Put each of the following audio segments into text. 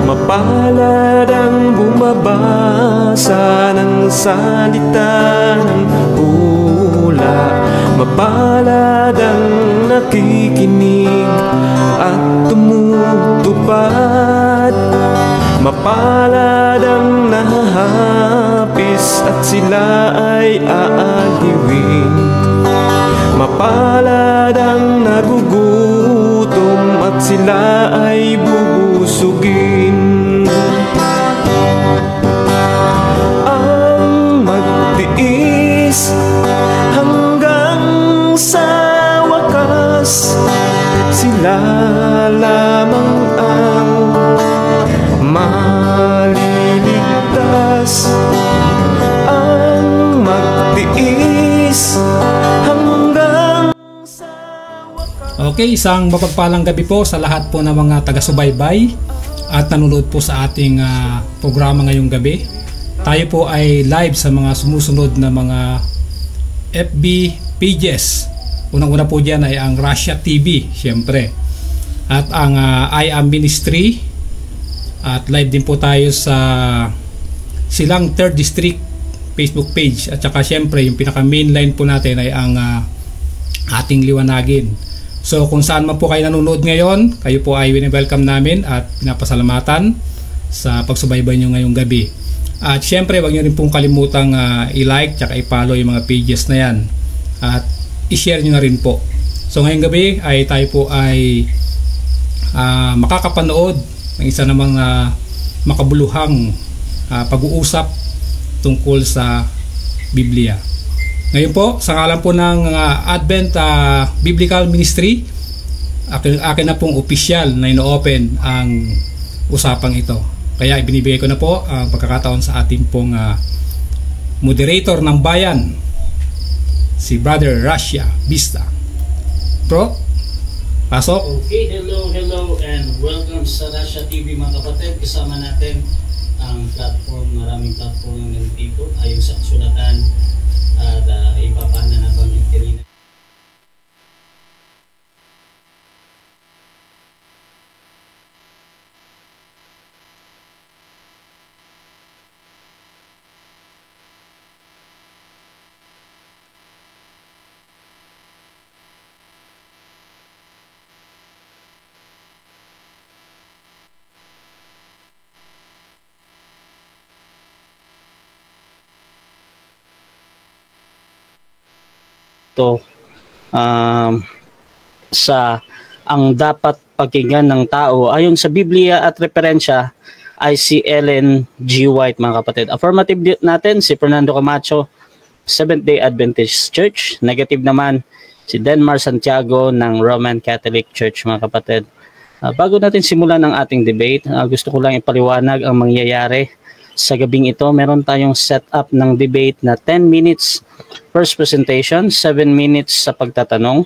Mapalad ang bumabasa ng salita ng hula. Mapalad ang nakikinig at tumutupad. Mapalad ang nahahapis at sila ay aaliwin. Mapalad ang nagugutom at sila ay bubusugin. Ang magtiis hanggang sa wakas, sila lamang ang maliligtas. Ang magtiis hanggang sa wakas. Okay, isang mapagpalang gabi po sa lahat po ng mga taga-subaybay at nanonood po sa ating programa ngayong gabi. Tayo po ay live sa mga sumusunod na mga FB pages. Unang-una po dyan ay ang Russia TV, syempre. At ang I Am Ministry. At live din po tayo sa Silang 3rd District Facebook page. At saka syempre yung pinaka mainline po natin ay ang ating liwanagin. So kung saan man po kayo nanonood ngayon, kayo po ay wini-welcome namin at pinapasalamatan sa pagsubaybay nyo ngayong gabi. At syempre wag nyo rin pong kalimutang i-like at i-follow yung mga pages na yan. At i-share nyo na rin po. So ngayong gabi ay tayo po ay makakapanood ng isa namang makabuluhang pag-uusap tungkol sa Biblia. Ngayon po, sa ngalan po ng Advent Biblical Ministry, akin na pong opisyal na ino-open ang usapang ito. Kaya ibinibigay ko na po ang pagkakataon sa ating pong moderator ng bayan, si Brother Russia Vista. Bro, pasok. Okay, hello and welcome sa Russia TV mga kapatid. Kasama natin ang platform, maraming platform ng nandito ayon sa kasulatan at iba pa na nabanggit kanina. Sa ang dapat pakinggan ng tao ayon sa Biblia at referensya ay si Ellen G. White mga kapatid. Affirmative natin si Fernando Camacho, Seventh-day Adventist Church. Negative naman si Denmar Santiago ng Roman Catholic Church mga kapatid. Bago natin simulan ang ating debate, gusto ko lang ipaliwanag ang mangyayari sa gabing ito. Meron tayong setup ng debate na 10 minutes first presentation, 7 minutes sa pagtatanong.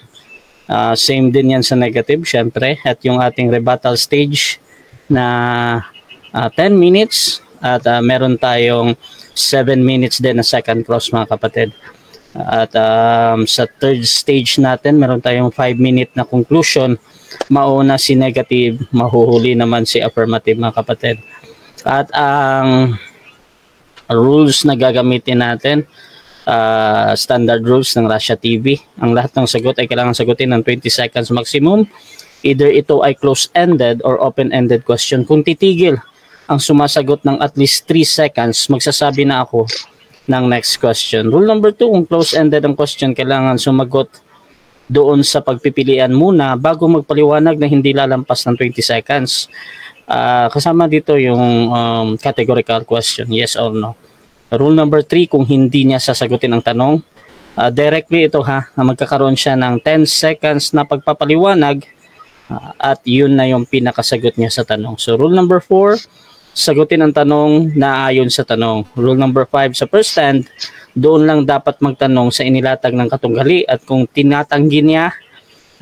Same din yan sa negative, syempre. At yung ating rebuttal stage na 10 minutes. At meron tayong 7 minutes din na second cross mga kapatid. At sa third stage natin, meron tayong 5-minute na conclusion. Mauna si negative, mahuhuli naman si affirmative mga kapatid. At ang rules na gagamitin natin, standard rules ng Russia TV. Ang lahat ng sagot ay kailangan sagutin ng 20 seconds maximum. Either ito ay close-ended or open-ended question. Kung titigil ang sumasagot ng at least 3 seconds, magsasabi na ako ng next question. Rule number 2, kung close-ended ang question, kailangan sumagot doon sa pagpipilian muna bago magpaliwanag na hindi lalampas ng 20 seconds. Kasama dito yung categorical question, yes or no. Rule number 3, kung hindi niya sasagutin ang tanong, directly ito magkakaroon siya ng 10 seconds na pagpapaliwanag at yun na yung pinakasagot niya sa tanong. So rule number 4, sagutin ang tanong na ayon sa tanong. Rule number 5, sa first stand, doon lang dapat magtanong sa inilatag ng katunggali at kung tinatanggi niya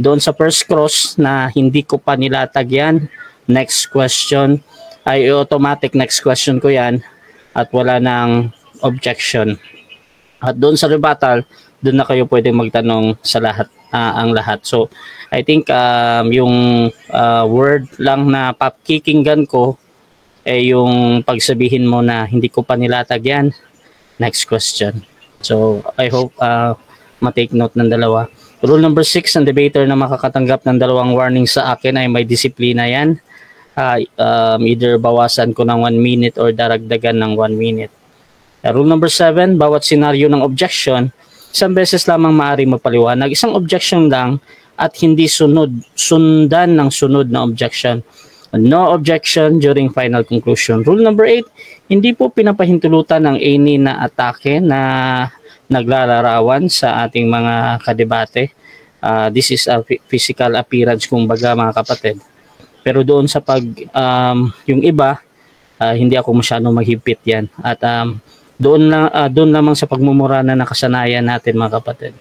doon sa first cross na hindi ko pa nilatag yan, next question ay automatic next question ko yan at wala nang objection. At doon sa rebuttal, doon na kayo pwedeng magtanong sa lahat, ang lahat. So, I think yung word lang na papakikinggan ko yung pagsabihin mo na hindi ko pa nilatag yan, next question. So I hope matake note ng dalawa. Rule number 6, ang debater na makakatanggap ng 2 warning sa akin ay may disiplina yan. Either bawasan ko ng 1 minute or daragdagan ng 1 minute. Rule number 7, bawat senaryo ng objection, isang beses lamang maaari mapaliwanag. Isang objection lang at hindi sundan ng sunod na objection. No objection during final conclusion. Rule number 8, hindi po pinapahintulutan ng any na atake na naglalarawan sa ating mga kadebate. This is a physical appearance kumbaga mga kapatid. Pero doon sa yung iba, hindi ako masyadong maghigpit yan. At doon lamang sa pagmumura na nakasanayan natin mga kapatid,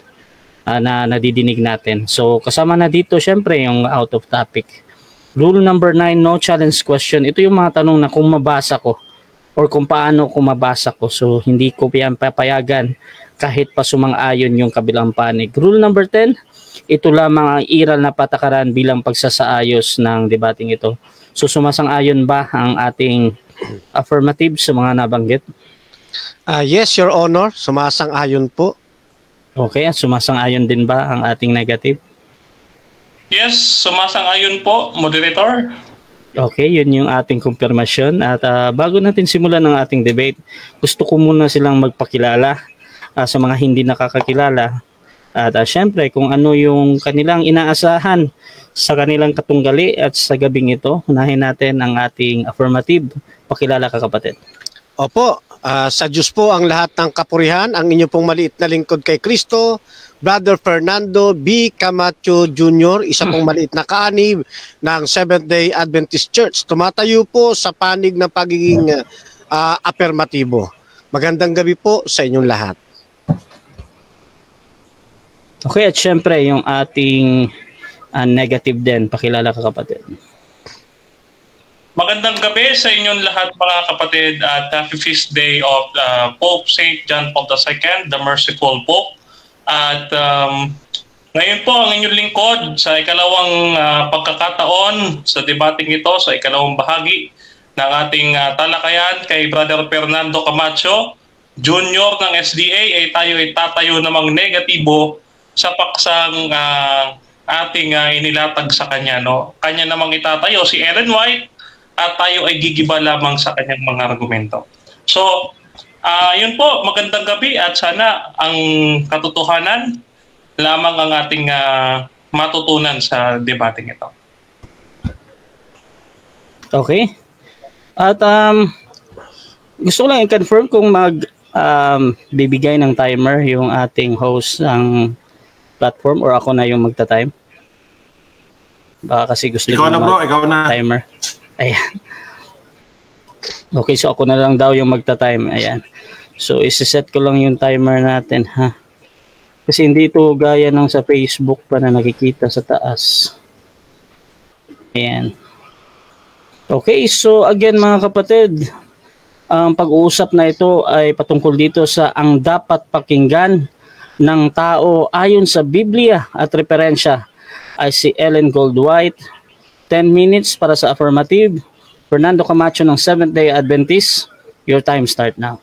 na nadidinig natin. So kasama na dito syempre yung out of topic. Rule number 9, no challenge question. Ito yung mga tanong na kung mabasa ko or kung paano ko mabasa ko. So hindi ko yan papayagan kahit pa sumang-ayon yung kabilang panig. Rule number 10, ito lamang ang iral na patakaran bilang pagsasaayos ng debating ito. So sumasang-ayon ba ang ating affirmative sa mga nabanggit? Yes, Your Honor. Sumasang-ayon po. Okay, sumasang-ayon din ba ang ating negative? Yes, sumasang-ayon po, moderator. Okay, yun yung ating kumpirmasyon. At bago natin simulan ang ating debate, gusto ko muna silang magpakilala sa mga hindi nakakakilala. At syempre, kung ano yung kanilang inaasahan sa kanilang katunggali at sa gabing ito, unahin natin ang ating affirmative. Pakilala ka kapatid. Opo, sa Diyos po ang lahat ng kapurihan, ang inyo pong maliit na lingkod kay Kristo, Brother Fernando B. Camacho Jr., isa pong maliit na kaanib ng Seventh-day Adventist Church. Tumatayo po sa panig ng pagiging affirmatibo. Magandang gabi po sa inyong lahat. Okay, at syempre yung ating negative din. Pakilala ka kapatid. Magandang gabi sa inyong lahat mga kapatid at happy feast day of Pope St. John Paul II, the Merciful Pope. At ngayon po ang inyong lingkod sa ikalawang pagkakataon sa debating ito, sa ikalawang bahagi ng ating talakayan kay Brother Fernando Camacho Jr. ng SDA ay tayo ay tatayo namang negatibo sa paksang ating inilatag sa kanya. No? Kanya namang itatayo si Ellen White at tayo ay gigiba lamang sa kanyang mga argumento. So, yun po, magandang gabi at sana ang katotohanan lamang ang ating matutunan sa debating ito. Okay. At gusto ko lang i-confirm kung bibigay ng timer yung ating host ng platform or ako na yung magta-time. Baka kasi gusto ikaw na bro, ikaw na. Timer. Ayan. Okay, so ako na lang daw yung magta-time. Ayan. So, isi-set ko lang yung timer natin, ha? Kasi hindi ito gaya ng sa Facebook pa na nakikita sa taas. Ayan. Okay, so again mga kapatid, ang pag-uusap na ito ay patungkol dito sa ang dapat pakinggan ng tao ayon sa Biblia at referensya ay si Ellen Goldwhite. 10 minutes para sa affirmative. Fernando Camacho ng Seventh-day Adventist. Your time start now.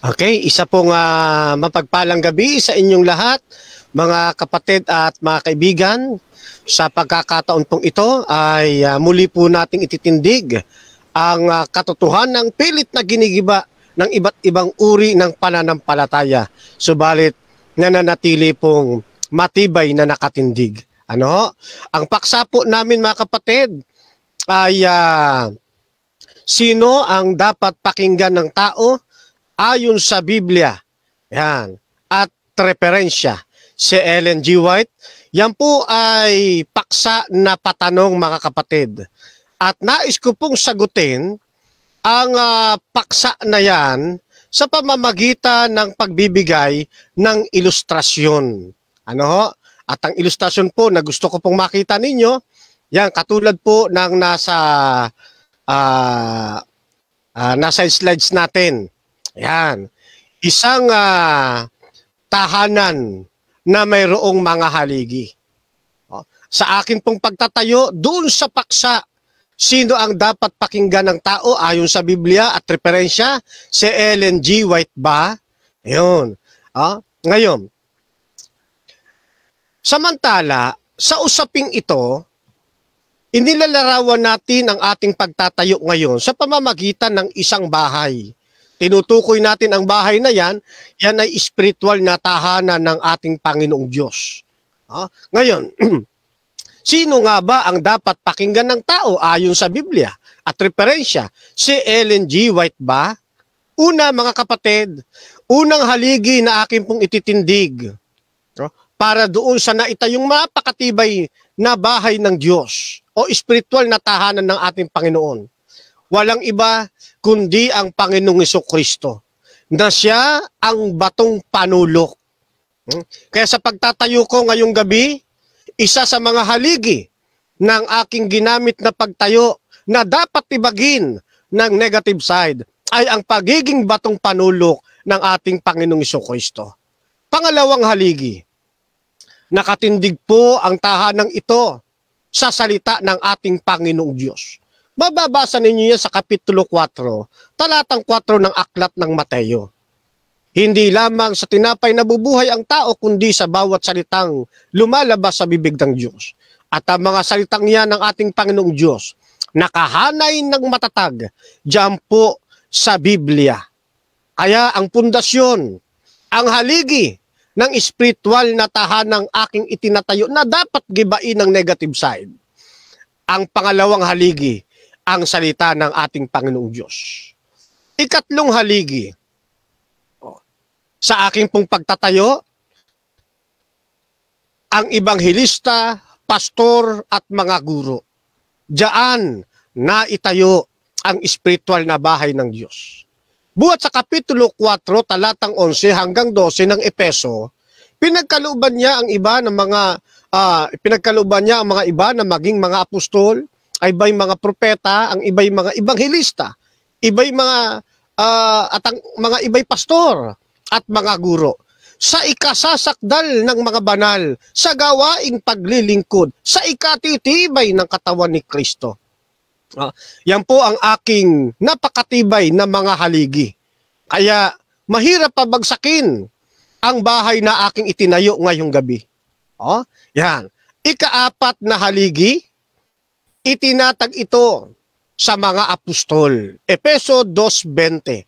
Okay, isa pong mapagpalang gabi sa inyong lahat, mga kapatid at mga kaibigan. Sa pagkakataon pong ito ay muli po nating ititindig ang katotohanan ng pilit na ginigiba ng iba't ibang uri ng pananampalataya. Subalit nananatili pong matibay na nakatindig. Ano? Ang paksa po namin mga kapatid ay sino ang dapat pakinggan ng tao ayon sa Biblia. Yan. At referensya. Si Ellen G. White. Yan po ay paksa na patanong mga kapatid. At nais ko pong sagutin ang paksa na yan sa pamamagitan ng pagbibigay ng ilustrasyon. Ano ho? At ang ilustrasyon po na gusto ko pong makita ninyo, yan katulad po ng nasa slides natin. Yan. Isang tahanan na mayroong mga haligi. Sa akin pong pagtatayo, doon sa paksa Sino ang dapat pakinggan ng tao ayon sa Biblia at referensya? Si Ellen G. White ba? Ayun. Ngayon, samantala, sa usaping ito, inilalarawan natin ang ating pagtatayo ngayon sa pamamagitan ng isang bahay. Tinutukoy natin ang bahay na yan ay spiritual na tahanan ng ating Panginoong Diyos. Ngayon, sino nga ba ang dapat pakinggan ng tao ayon sa Biblia at referensya? Si Ellen G. White ba? Una, mga kapatid, unang haligi na akin pong ititindig para doon sa naitayong mapakatibay na bahay ng Diyos o spiritual na tahanan ng ating Panginoon. Walang iba kundi ang Panginoong Jesucristo na siya ang batong panulok. Kaya sa pagtatayo ko ngayong gabi, isa sa mga haligi ng aking ginamit na pagtayo na dapat tibagin ng negative side ay ang pagiging batong panulok ng ating Panginoong Jesucristo. Pangalawang haligi, nakatindig po ang tahanang ito sa salita ng ating Panginoong Diyos. Mababasa ninyo yan sa Kapitulo 4, talatang 4 ng Aklat ng Mateo. Hindi lamang sa tinapay nabubuhay ang tao, kundi sa bawat salitang lumalabas sa bibig ng Diyos. At ang mga salitang yan ng ating Panginoong Diyos, nakahanay ng matatag, diyan po sa Biblia. Kaya ang pundasyon, ang haligi ng spiritual na tahanang aking itinatayo na dapat gibain ng negative side. Ang pangalawang haligi, ang salita ng ating Panginoong Diyos. Ikatlong haligi, sa aking pong pagtatayo, ang ibanghilista, pastor at mga guro. Diyan na itayo ang spiritual na bahay ng Diyos. Buhat sa Kapitulo 4, talatang 11 hanggang 12 ng Epeso, pinagkalooban niya ang iba ng mga iba na maging mga apostol, ay iba'y mga propeta, ang iba'y mga ibanghilista, iba'y mga mga iba'y pastor at mga guro, sa ikasasakdal ng mga banal, sa gawaing paglilingkod, sa ikatitibay ng katawan ni Kristo. Yan po ang aking napakatibay na mga haligi. Kaya mahirap pabagsakin ang bahay na aking itinayo ngayong gabi. Yan. Ikaapat na haligi, itinatag ito sa mga apostol. Efeso 2:20.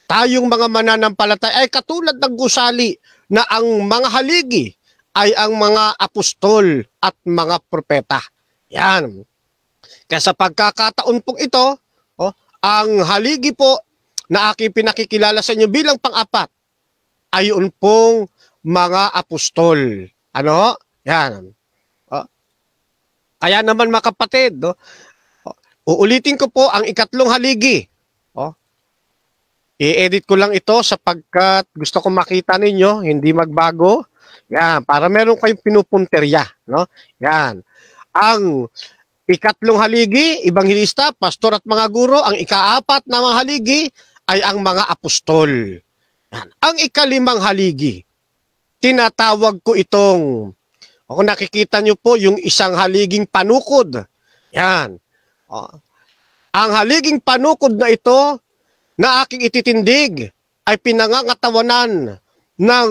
Tayong mga mananampalataya ay katulad ng gusali na ang mga haligi ay ang mga apostol at mga propeta. Yan. Kaya sa pagkakataon pong ito, ang haligi po na aking pinakikilala sa inyo bilang pang-apat ay yun pong mga apostol. Ano? Yan. Kaya naman mga kapatid, uulitin ko po ang ikatlong haligi. I-edit ko lang ito sapagkat gusto ko makita ninyo, hindi magbago. Yan, para meron kayong pinupunterya. No? Yan. Ang ikatlong haligi, ibanghilista, pastor at mga guro. Ang ikaapat na mga haligi ay ang mga apostol. Yan. Ang ikalimang haligi, tinatawag ko itong, kung nakikita nyo po, yung isang haliging panukod. Yan. Ang haliging panukod na ito, na aking ititindig, ay pinangangatawanan ng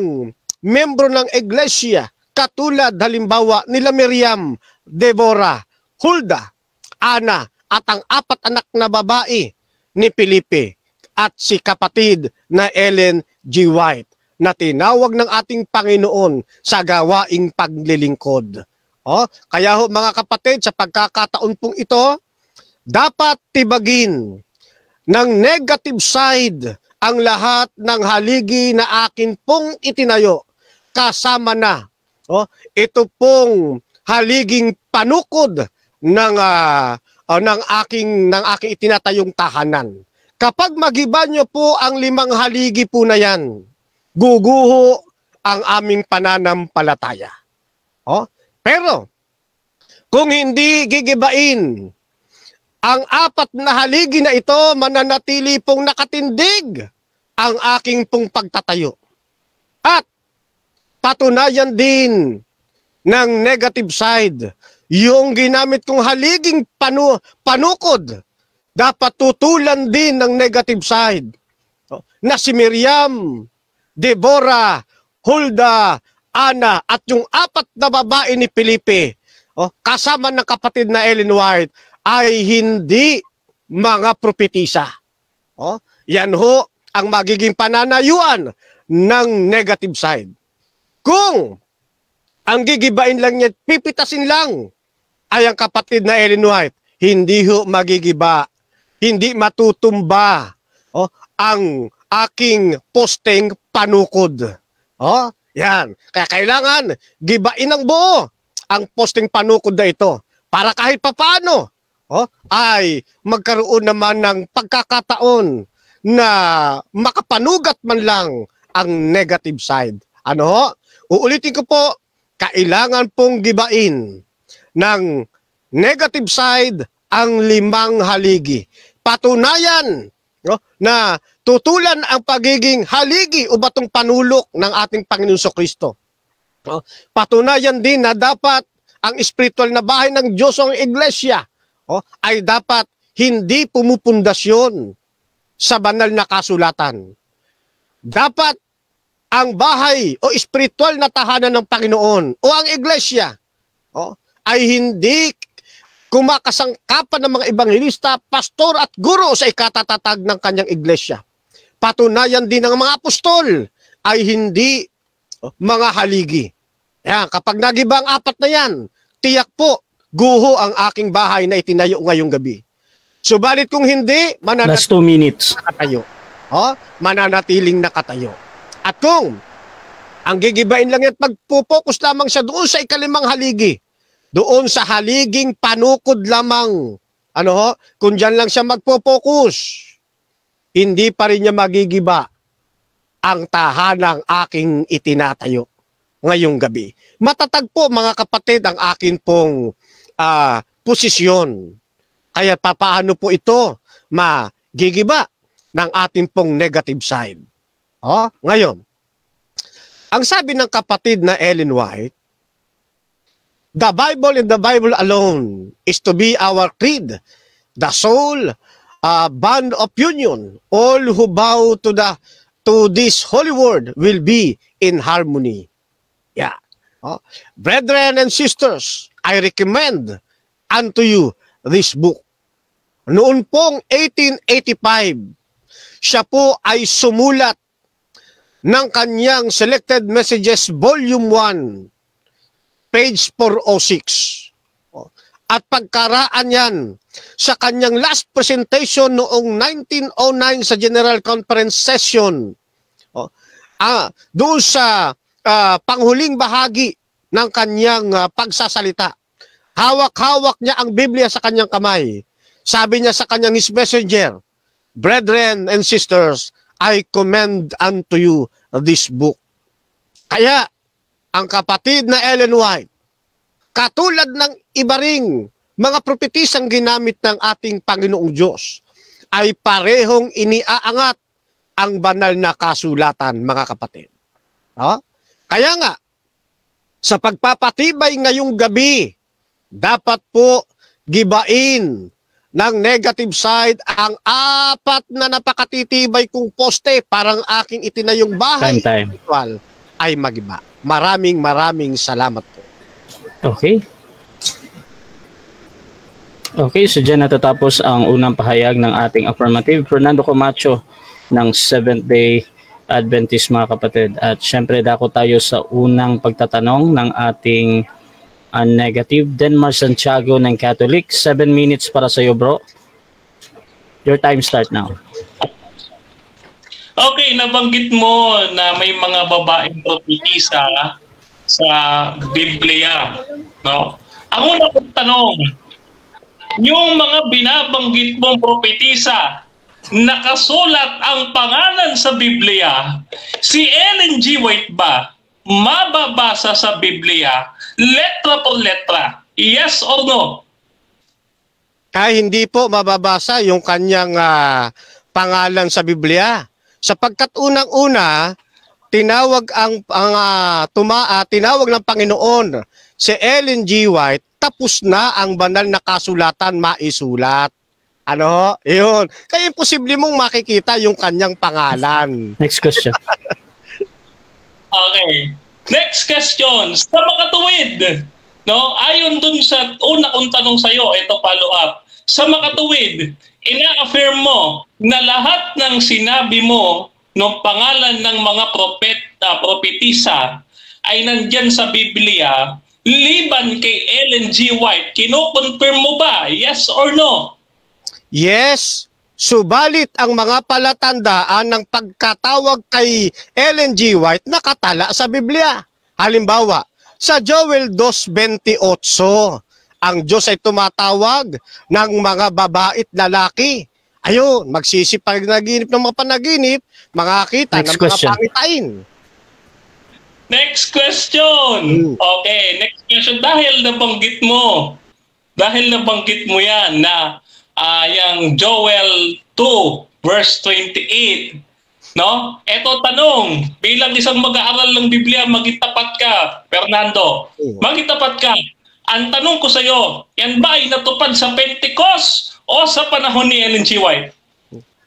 membro ng iglesia, katulad halimbawa nila Miriam, Deborah, Hulda, Ana, at ang 4 anak na babae ni Felipe, at si kapatid na Ellen G. White, na tinawag ng ating Panginoon sa gawaing paglilingkod. Kaya ho mga kapatid, sa pagkakataon pong ito, dapat tibagin ng negative side ang lahat ng haligi na akin pong itinayo, kasama na ito pong haliging panukod ng aking itinatayong tahanan. Kapag magiba nyo po ang 5 haligi po na yan, guguho ang aming pananampalataya. Pero kung hindi gigibain ang 4 na haligi na ito, mananatili pong nakatindig ang aking pong pagtatayo. At patunayan din ng negative side yung ginamit kong haliging panukod, dapat tutulan din ng negative side. Na si Miriam, Deborah, Hulda, Ana, at yung 4 na babae ni Felipe, kasama ng kapatid na Ellen White, ay hindi mga propetisa. Yan ho ang magiging pananayuan ng negative side. Kung ang gigibain lang niya, pipitasin lang, ay ang kapatid na Ellen White, hindi ho magigiba, hindi matutumba ang aking posting panukod. Yan. Kaya kailangan gibain ng buo ang posting panukod na ito para kahit papaano ay magkaroon naman ng pagkakataon na makapanugat man lang ang negative side. Uulitin ko po, kailangan pong gibain ng negative side ang 5 haligi. Patunayan na tutulan ang pagiging haligi o batong panulok ng ating Panginoon Kristo. Patunayan din na dapat ang spiritual na bahay ng Diyos o ang iglesia ay dapat hindi pumupundasyon sa banal na kasulatan. Dapat ang bahay o spiritual na tahanan ng Panginoon o ang iglesia ay hindi kumakasangkapan ng mga ebanghelista, pastor at guro sa ikatatatag ng kanyang iglesia. Patunayan din ng mga apostol ay hindi mga haligi. Yan, kapag nagiba ang 4 na yan, tiyak po, guho ang aking bahay na itinayo ngayong gabi. Subalit kung hindi, Last 2 minutes. Nakatayo. Mananatiling nakatayo. At kung ang gigibain lang yan, pagpupokus lamang siya doon sa 5 haligi, doon sa haliging panukod lamang, kung dyan lang siya magpo-focus, hindi pa rin niya magigiba ang tahanang aking itinatayo ngayong gabi. Matatag po mga kapatid ang akin pong posisyon. Kaya papaano po ito magigiba ng ating pong negative side. Ngayon, ang sabi ng kapatid na Ellen White, the Bible and the Bible alone is to be our creed, the soul, bond of union. All who bow to this holy word will be in harmony. Yeah. Brethren and sisters, I recommend unto you this book. Noon pong 1885, siya po ay sumulat ng kanyang Selected Messages Volume 1, page 406. At pagkaraan yan sa kanyang last presentation noong 1909 sa General Conference Session, doon sa panghuling bahagi ng kanyang pagsasalita, hawak-hawak niya ang Biblia sa kanyang kamay. Sabi niya sa kanyang his messenger, brethren and sisters, I commend unto you this book. Kaya, ang kapatid na Ellen White, katulad ng iba ring mga propetisang ginamit ng ating Panginoong Diyos, ay parehong iniaangat ang banal na kasulatan, mga kapatid. Kaya nga, sa pagpapatibay ngayong gabi, dapat po gibain ng negative side ang 4 na napakatitibay kong poste parang aking itinayong bahay spiritual ay magiba. Maraming salamat po. Okay. Okay, so dyan natatapos ang unang pahayag ng ating affirmative. Fernando Camacho ng Seventh-day Adventist, mga kapatid. At syempre dako tayo sa unang pagtatanong ng ating negative. Denmar Santiago ng Catholic. 7 minutes para sa iyo, bro. Your time start now. Okay, nabanggit mo na may mga babaeng propetisa sa Biblia, no? Ang una kong tanong, yung mga binabanggit mong propetisa, nakasulat ang pangalan sa Biblia, si Ellen G. White ba mababasa sa Biblia letra por letra? Yes or no? Kaya hindi po mababasa yung kanyang pangalan sa Biblia. Sapagkat unang-una, tinawag ng Panginoon si Ellen G. White, tapos na ang banal na kasulatan maisulat. Ano ho? Yun. Kaya imposible mong makikita yung kanyang pangalan. Next question. Okay. Next question. Sa makatuwid, no? Ayon dun sa una kong tanong sa'yo, ito follow up. Sa makatuwid, ina-affirm mo na lahat ng sinabi mo ng pangalan ng mga propetisa ay nandyan sa Biblia, liban kay Ellen G. White. Kino-confirm mo ba? Yes or no? Yes. Subalit ang mga palatandaan ng pagkatawag kay Ellen G. White nakatala sa Biblia. Halimbawa, sa Joel 2:28, ang Diyos ay tumatawag ng mga babae at lalaki. Ayun, magsisipag naginip ng mga panaginip, makakita ng mga pangitain. Next question. Okay, next question. Dahil nabanggit mo yan na yung Joel 2 verse 28, no? Eto tanong, bilang isang mag-aaral ng Biblia, magitapat ka, Fernando. Magitapat ka. Ang tanong ko sa iyo, yan ba ay natupad sa Pentecost o sa panahon ni Ellen G. White?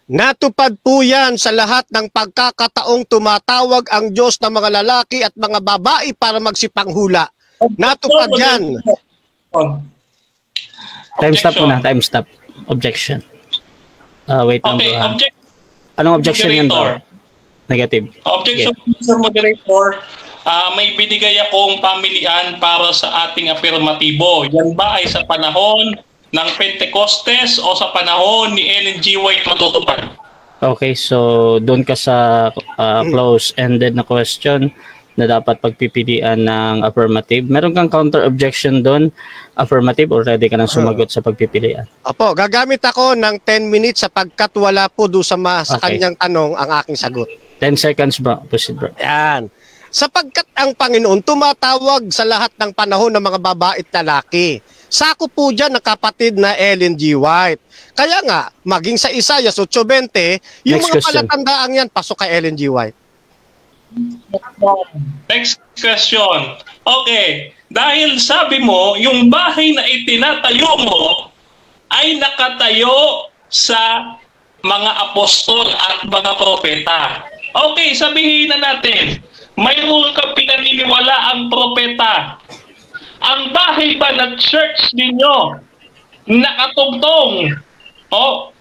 Natupad po yan sa lahat ng pagkakataong tumatawag ang Diyos ng mga lalaki at mga babae para magsipanghula. Natupad yan. Time stop muna, time stop. Objection. Wait lang. Okay, anong objection yan ba? Negative. Objection, Mr. Moderator. May binigay akong pamilian para sa ating afirmatibo. Yan ba ay sa panahon ng Pentecostes o sa panahon ni Ellen G. White matutupad? Okay, so doon ka sa close-ended na question na dapat pagpipilian ng affirmative. Meron kang counter-objection doon, affirmative, or ready ka nang sumagot sa pagpipilian? Opo, gagamit ako ng 10 minutes sapagkat wala po doon sa kanyang tanong ang aking sagot. 10 seconds bro, proceed bro. Yan. Sapagkat ang Panginoon tumatawag sa lahat ng panahon ng mga babae at lalaki. Sako po dyan ang kapatid na Ellen G. White. Kaya nga, maging sa Isaiah 8:20, yung Next mga question. palatandaan yan, pasok kay Ellen G. White. Next question. Okay, dahil sabi mo, yung bahay na itinatayo mo ay nakatayo sa mga apostol at mga propeta. Okay, sabihin na natin, mayroon kang pinaniniwala ang propeta. Ang bahay ba ng church ninyo nakatugtong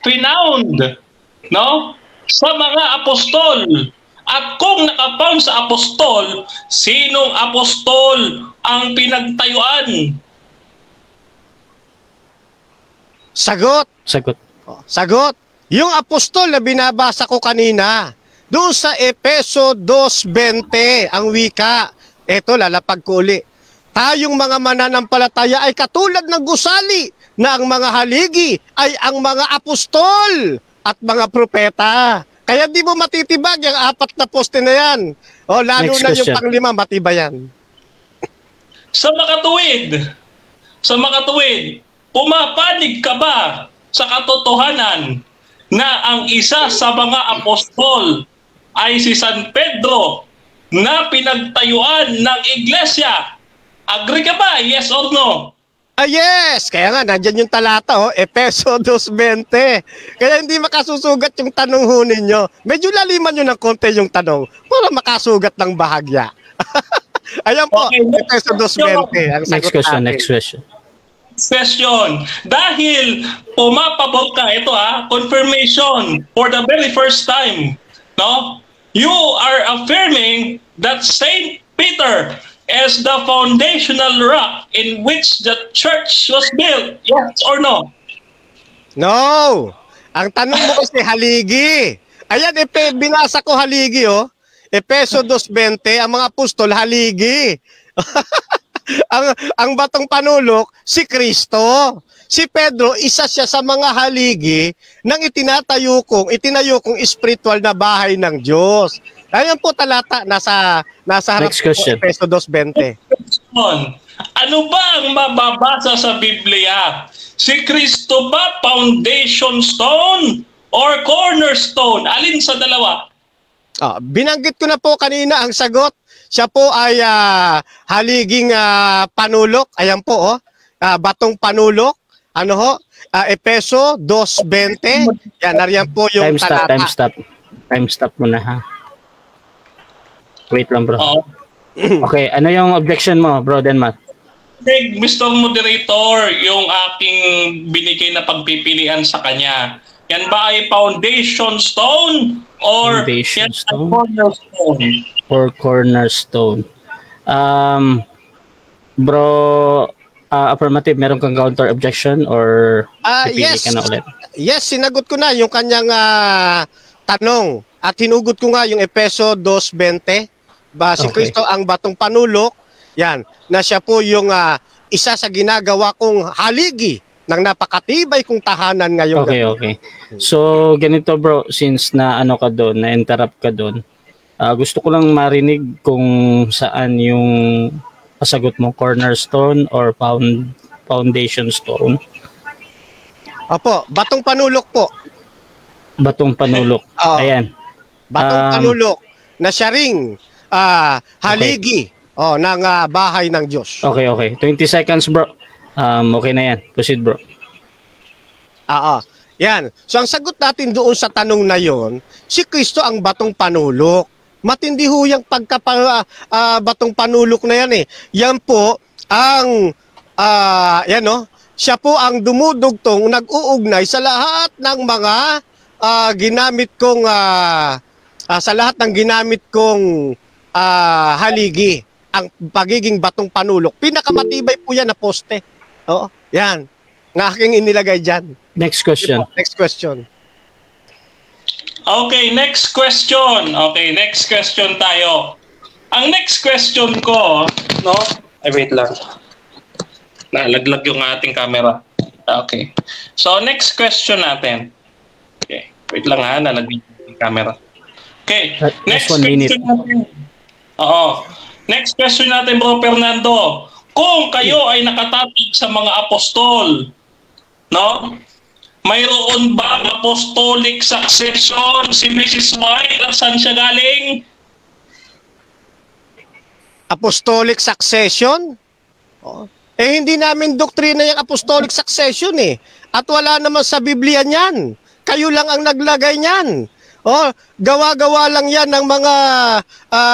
renowned, no? Sa mga apostol. At kung nakapound sa apostol, sinong apostol ang pinagtayuan? Sagot. Sagot. Yung apostol na binabasa ko kanina, doon sa Efeso 2:20, ang wika. Eto, lalapag ko uli. Tayong mga mananampalataya ay katulad ng gusali na ang mga haligi ay ang mga apostol at mga propeta. Kaya di mo matitibag yung 4 na poste na yan. O lalo Next na question. yung pang-5, matibay yan. Sa makatuwid, pumapanig ka ba sa katotohanan na ang isa sa mga apostol ay si San Pedro na pinagtayuan ng iglesia? Agree ka ba? Yes or no? Yes! Kaya nga, nandyan yung talata, Efeso 2:20. Kaya hindi makasusugat yung tanong ho ninyo. Medyo laliman nyo ng konti yung tanong para makasugat ng bahagya. Ayan po, Okay, Efeso 2:20. Ang sagot Next question, natin. next question. Question. Dahil pumapabot ka, ito confirmation for the very first time, no? You are affirming that Saint Peter as the foundational rock in which the church was built. Yes or no? No! Ang tanong mo kasi haligi. Ayan, binasa ko haligi, Efeso 2:20, ang mga apostol haligi. ang batong panulok, si Kristo. Si Pedro, isa siya sa mga haligi ng itinayo kong spiritual na bahay ng Diyos. Ayan po talata, nasa harap Next question. po, Efeso 2:20. Ano ba ang mababasa sa Biblia? Si Kristo ba foundation stone or cornerstone? Alin sa dalawa? Binanggit ko na po kanina ang sagot. Siya po ay haliging panulok. Ayan po, batong panulok. Ano ho? Epeso 2:20. Yan, nariyan po yung talata. Time stop muna ha. Wait lang bro. Oo. Okay, ano yung objection mo, bro Denmark? Okay, Mr. Moderator, yung aking binigay na pagpipilian sa kanya, yan ba ay foundation stone or Foundation yan ay stone? cornerstone? Or cornerstone? Bro, affirmative, meron kang counter objection or pipili Yes. ka na ulit? Yes, sinagot ko na yung kanyang tanong. At hinugot ko nga yung Epeso 2:20. Si Okay. Kristo ang batong panulok. Yan, na siya po yung isa sa ginagawa kong haligi ng napakatibay kong tahanan ngayon. Okay. So, ganito bro, since na ano ka doon, na-interrupt ka doon, gusto ko lang marinig kung saan yung pasagot mo, cornerstone or foundation stone. Opo, batong panulok po. Batong panulok. Oo. Ayan. Batong panulok na siya ring haligi ng bahay ng Diyos. Okay. 20 seconds bro. Okay na yan. Proceed bro. Yan. So ang sagot natin doon sa tanong na yon, si Kristo ang batong panulok. Matindi ho yung batong panulok na yan eh. Yan po ang siya po ang dumudugtong, nag-uugnay sa lahat ng mga ginamit kong haligi, ang pagiging batong panulok. Pinakamatibay po yan na poste. Oo, yan. Ng aking inilagay dyan. Next question. Next question. Okay, next question. Okay, next question tayo. Ang next question ko, no? Ay, wait lang. Nalaglag yung ating camera. Okay. So, next question natin. Okay, wait lang ha, nalaglag yung camera. Okay, next Just 1 minute. question natin. Oo. Next question natin, Bro Fernando. Kung kayo ay nakatatag sa mga apostol, no? Mayroon ba apostolic succession si Mrs. White at saan siya galing? Apostolic succession? Hindi namin doktrina yung apostolic succession eh. At wala naman sa Biblia niyan. Kayo lang ang naglagay niyan. Gawa-gawa lang yan ng mga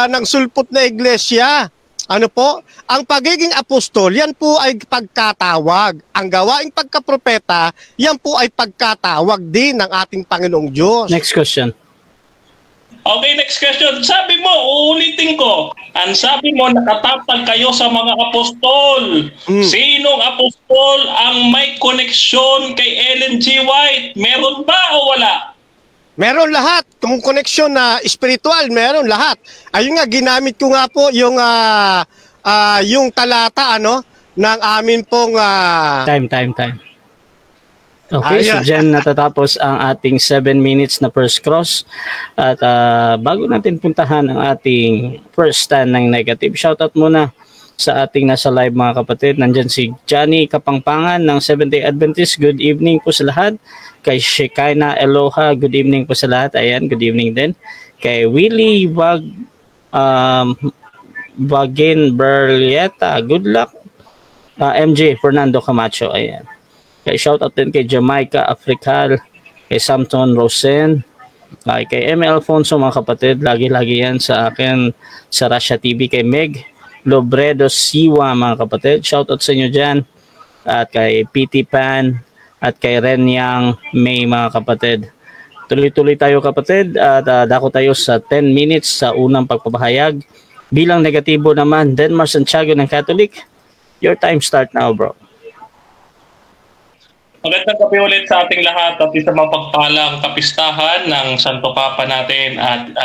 ng sulpot na iglesia. Ano po? Ang pagiging apostol, yan po ay pagkatawag. Ang gawaing pagkapropeta, yan po ay pagkatawag din ng ating Panginoong Diyos. Next question. Okay, next question. Sabi mo, uulitin ko. Ang sabi mo, nakatatag kayo sa mga apostol. Sinong apostol ang may koneksyon kay Ellen G. White? Meron ba o wala? Meron lahat. Kung koneksyon na spiritual, meron lahat. Ayun nga, ginamit ko nga po yung talata ng amin pong Time. Okay, so dyan natatapos ang ating 7 minutes na first cross. At bago natin puntahan ang ating first stand ng negative, shoutout muna sa ating nasa live mga kapatid. Nandyan si Johnny Kapangpangan ng Seventh-day Adventist. Good evening po sa lahat. Kay Shekinah Eloha, good evening po sa lahat. Ayan, good evening din. Kay Willie Bagin Berlieta, good luck. MJ Fernando Camacho, ayan. Kay shoutout din kay Jamaica Africal, kay Samson Rosen, kay M. Alfonso mga kapatid, lagi-lagi yan sa akin sa Russia TV, kay Meg Lobredo Siwa mga kapatid, shoutout sa inyo dyan, at kay PT Pan, at kay Renyang May mga kapatid. Tuloy-tuloy tayo kapatid at dako tayo sa 10 minutes sa unang pagpapahayag. Bilang negatibo naman, Denmark Santiago ng Catholic. Your time start now bro. Magandang gabi ulit sa ating lahat at isang mapagpalang kapistahan ng Santo Papa natin at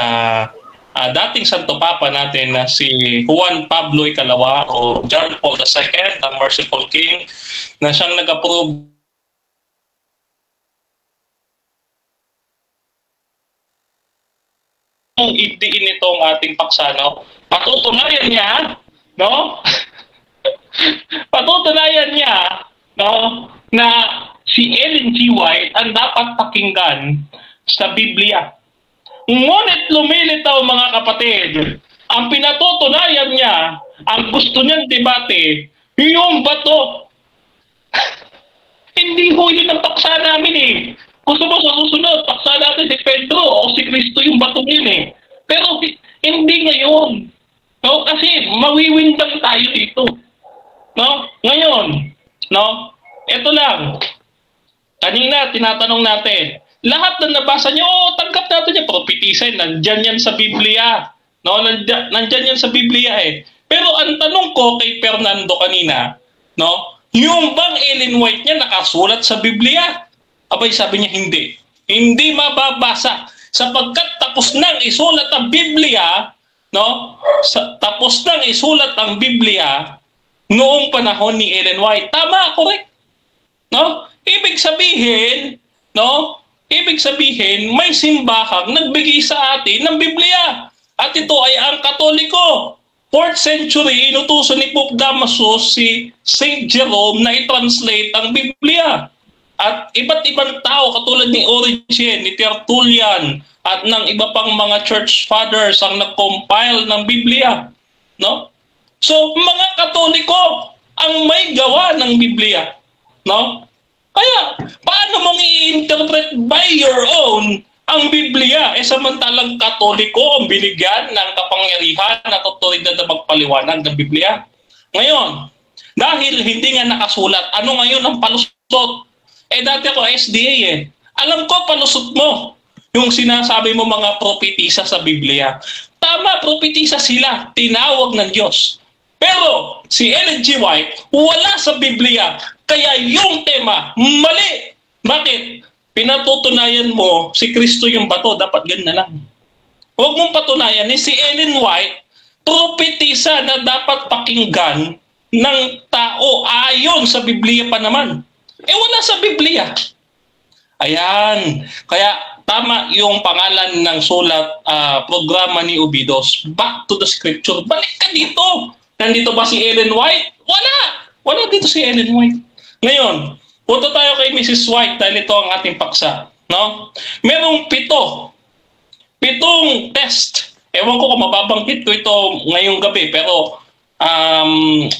dating Santo Papa natin na si Juan Pablo Ikalawa o John Paul II, the Merciful King, na siyang nag-approve kung ibdiin itong ating paksa, no? Patutunayan niya, no? Patutunayan niya, no, na si Ellen G. White ang dapat pakinggan sa Biblia. Ngunit lumilitaw mga kapatid ang pinatutunayan niya, ang gusto niyang debate, yung bato. Hindi ho yun ang paksa namin eh. Gusto mo sa susunod, paksa natin si Pedro o si Kristo yung bato yun eh. Pero hindi ngayon. No? Kasi mawiwindang tayo dito. No? Ngayon, no? Ito lang. Kanina, tinatanong natin, lahat na nabasa niyo, tanggap natin yung prophecy, nandyan yan sa Biblia. No? Nandyan yan sa Biblia eh. Pero ang tanong ko kay Fernando kanina, no? Yung bang Ellen White niya nakasulat sa Biblia? Abay, sabi niya hindi. Hindi mababasa. Sapagkat tapos nang isulat ang Biblia, no? Tapos nang isulat ang Biblia noong panahon ni Ellen White. Tama, correct? No? Ibig sabihin, no? Ibig sabihin, may simbahang nagbigay sa atin ng Biblia. At ito ay ang Katoliko. 4th century, inutusan ni Pope Damasus si Saint Jerome na i-translate ang Biblia. At iba't ibang tao katulad ni Origen, ni Tertullian, at ng iba pang mga church fathers ang nag-compile ng Biblia. No? So, mga Katoliko ang may gawa ng Biblia. No? Kaya, paano mong i-interpret by your own ang Biblia? Samantalang Katoliko ang binigyan ng kapangyarihan at otoridad na magpaliwanag ng Biblia. Ngayon, dahil hindi nga nakasulat, ano ngayon ang palusot? Dati ako SDA eh. Alam ko, palusot mo yung sinasabi mo mga propetisa sa Biblia. Tama, propetisa sila. Tinawag ng Diyos. Pero si Ellen G. White, wala sa Biblia. Kaya yung tema, mali. Bakit? Pinatutunayan mo si Kristo yung bato. Dapat ganun na lang. Huwag mong patunayan si Ellen White, propetisa na dapat pakinggan ng tao ayon sa Biblia pa naman. Wala sa Biblia. Ayan. Kaya tama yung pangalan ng sulat, programa ni Ubidos. Back to the scripture. Balik ka dito. Nandito ba si Ellen White? Wala. Wala dito si Ellen White. Ngayon, punta tayo kay Mrs. White dahil ito ang ating paksa. No? Merong 7 test. Ewan ko kung mababanggit ko ito ngayong gabi, pero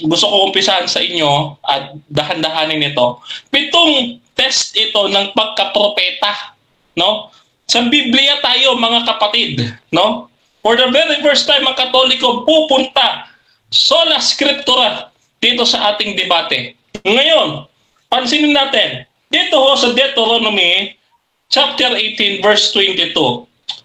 gusto ko umpisahan sa inyo at dahan-dahanin ito. 7 test ito ng pagkapropeta. No? Sa Biblia tayo, mga kapatid. No? For the very first time, ang Katoliko pupunta sola scriptura dito sa ating debate. Ngayon, pansinin natin. Dito ho sa Deuteronomy chapter 18 verse 22.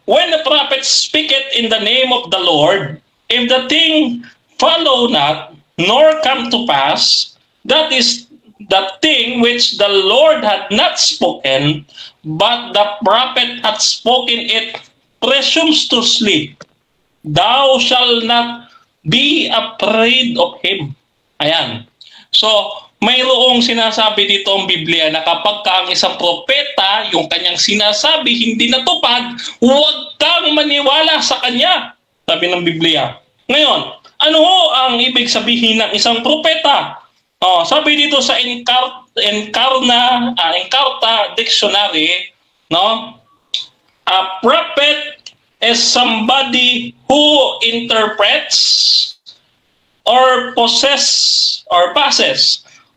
When the prophet speaketh in the name of the Lord, if the thing follow not, nor come to pass, that is the thing which the Lord had not spoken, but the prophet hath spoken it presumptuously, thou shalt not be afraid of him. Ayan. So, mayroong sinasabi dito ang Biblia na kapag ka ang isang propeta, yung kanyang sinasabi hindi natupad, huwag kang maniwala sa kanya. Sabi ng Biblia. Ngayon, ano ho ang ibig sabihin ng isang propeta? Sabi dito sa Encarta Dictionary, no? A prophet is somebody who interprets or passes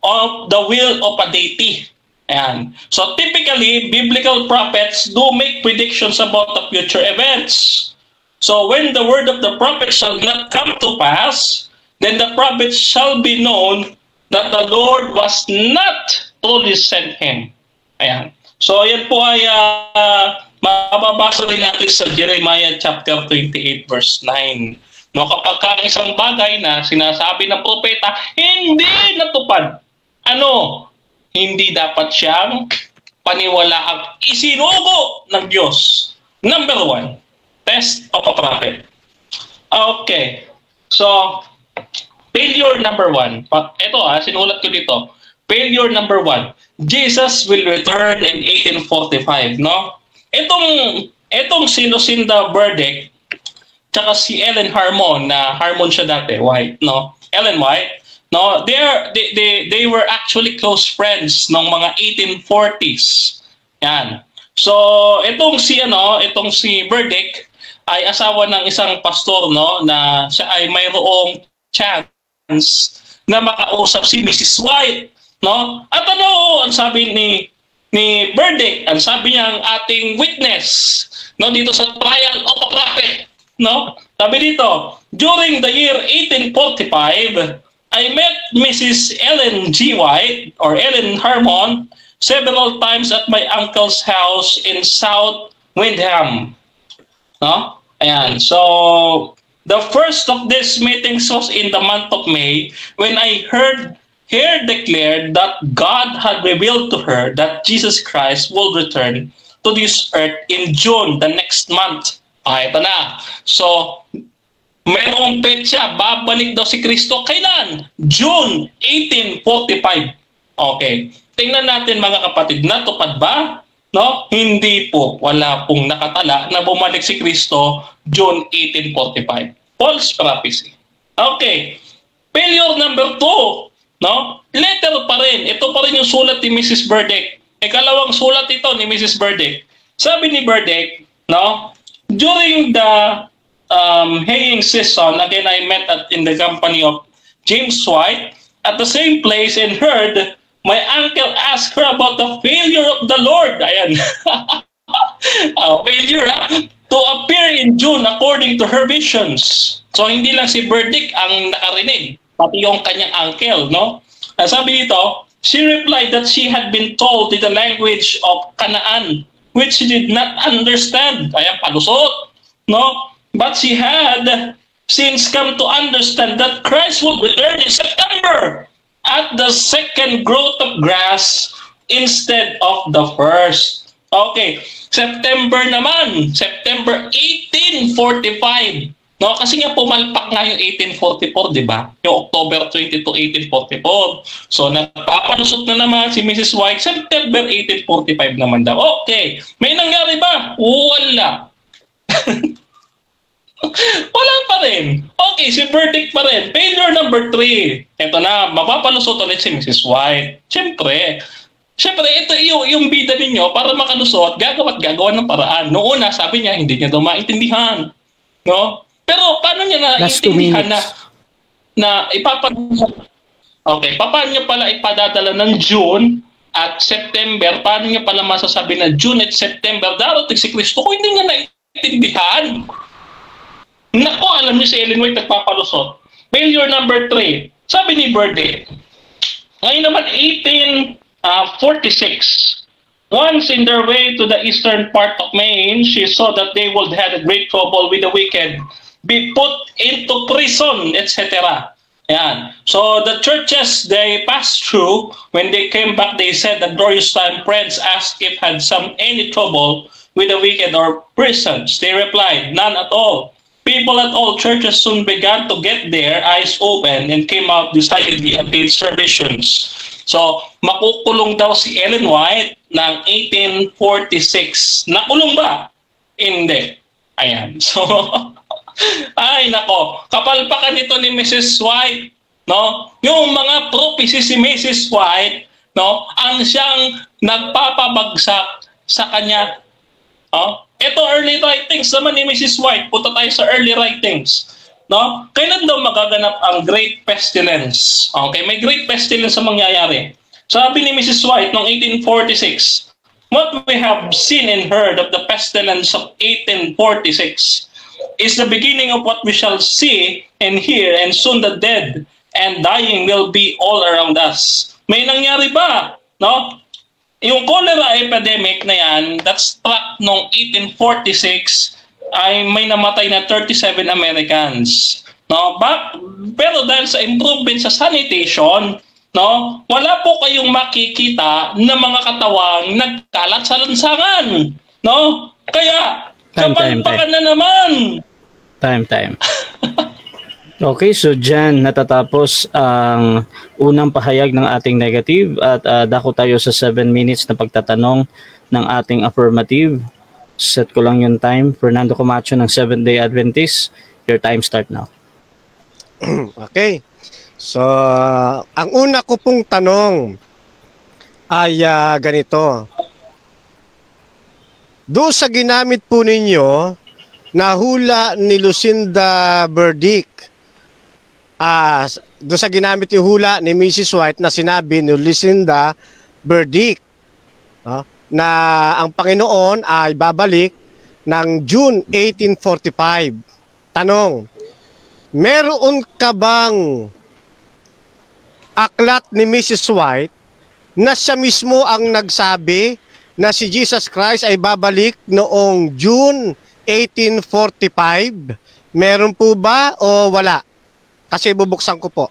of the will of a deity. Ayan. So typically, biblical prophets do make predictions about the future events. So when the word of the prophet shall not come to pass, then the prophet shall be known that the Lord was not truly sent him. Ayan. So yan po ay mababasa rin natin sa Jeremiah chapter 28 verse 9. No, kapag ang isang bagay na sinasabi ng propeta, hindi natupad. Ano? Hindi dapat siyang paniwalaang isinugo ng Diyos. Number 1, test of a prophet. Okay. So, failure number 1. Ito sinulat ko dito. Failure number 1. Jesus will return in 1845, no? Itong si Lucinda Burdick tsaka si Ellen Harmon, na Harmon siya dati, White, no? Ellen White, no? They were actually close friends nung mga 1840s. Yan. So, itong si Burdick, ay asawa ng isang pastor, no, na siya ay mayroong chance na makausap si Mrs. White, no? At ano ang sabi ni Burdick? Ang sabi niya ang ating witness, no, dito sa trial of a prophet, no? Sabi dito, during the year 1845, I met Mrs. Ellen G. White or Ellen Harmon several times at my uncle's house in South Windham. No? Ayan. So, the first of these meetings was in the month of May when I heard her declare that God had revealed to her that Jesus Christ will return to this earth in June, the next month. Ito na. So, mayroong petsa, babalik daw si Kristo. Kailan? June 1845. Okay. Tingnan natin mga kapatid, natupad ba? No? Hindi po. Wala pong nakatala na bumalik si Kristo June 1845. False prophecy. Okay. Failure number 2. No? Letter pa rin. Ito pa rin yung sulat ni Mrs. Burdick. Ikalawang sulat ito ni Mrs. Burdick. Sabi ni Burdick, no? During the haying season, again, I met in the company of James White at the same place and heard my uncle ask her about the failure of the Lord. Ayan. Failure to appear in June according to her visions. So, hindi lang si Burdick ang nakarinig, pati yung kanyang uncle, no? Sabi dito, she replied that she had been told in the language of Canaan, which she did not understand. Ayan, palusot, no? But she had since come to understand that Christ would return in September at the second growth of grass instead of the first. Okay, September naman, September 1845. No, kasi nga pumalpak nga yung 1844, di ba? Yung October 22, 1844. So, napapanusot na naman si Mrs. White, September 1845 naman daw. Okay, may nangyari ba? Wala. Wala pa rin. Okay, si Burdick pa rin. Failure number 3. Ito na, mapapalusot ulit si Mrs. White. Siyempre, ito yung bida ninyo para makalusot, gagawa ng paraan. Noong una, sabi niya, hindi niya daw maintindihan. No? Pero paano niya naintindihan na okay, paano niya pala ipadadala ng June at September? Paano niya pala masasabi na June at September darating si Kristo kung hindi niya naintindihan? Nako, alam niyo si Ellen White nagpapalusot. Failure number 3. Sabi ni Burdick, ngayon naman 1846. Once in their way to the eastern part of Maine, she saw that they would have a great trouble with the wicked, be put into prison, etc. Yan. So the churches they passed through, when they came back, they said that glorious time friends asked if had any trouble with the wicked or prisons. They replied, none at all. People at all churches soon began to get their eyes open and came out decidedly against their visions. So, makukulong daw si Ellen White ng 1846. Nakulong ba? Hindi. Ayan. So, ay nako, kapalpakan nito ni Mrs. White, no? Yung mga prophecy si Mrs. White, no? Ang siyang nagpapabagsak sa kanya. Ito early writings naman ni Mrs. White. Punta tayo sa early writings. No? Kailan daw magaganap ang Great Pestilence? Okay, may Great Pestilence ang mangyayari. Sabi ni Mrs. White noong 1846, what we have seen and heard of the pestilence of 1846 is the beginning of what we shall see and hear, and soon the dead and dying will be all around us. May nangyari ba? No? Yung cholera epidemic na yan, that struck noong 1846, ay may namatay na 37 Americans. No? Pero dahil sa improvement sa sanitation, no, wala po kayong makikita na mga katawang nagkalat sa lansangan. No? Kaya, kapalpakan na naman. Time. Okay, so dyan natatapos ang unang pahayag ng ating negative at dako tayo sa 7 minutes na pagtatanong ng ating affirmative. Set ko lang yung time. Fernando Camacho ng 7th-day Adventist. Your time start now. Okay. So, ang una ko pong tanong ay ganito. Doon sa ginamit po ninyo na hula ni Lucinda Burdick. Doon sa ginamit yung hula ni Mrs. White na sinabi ni Lucinda Burdick, na ang Panginoon ay babalik ng June 1845. Tanong, meron ka bang aklat ni Mrs. White na siya mismo ang nagsabi na si Jesus Christ ay babalik noong June 1845? Meron po ba o wala? Kasi bubuksan ko po.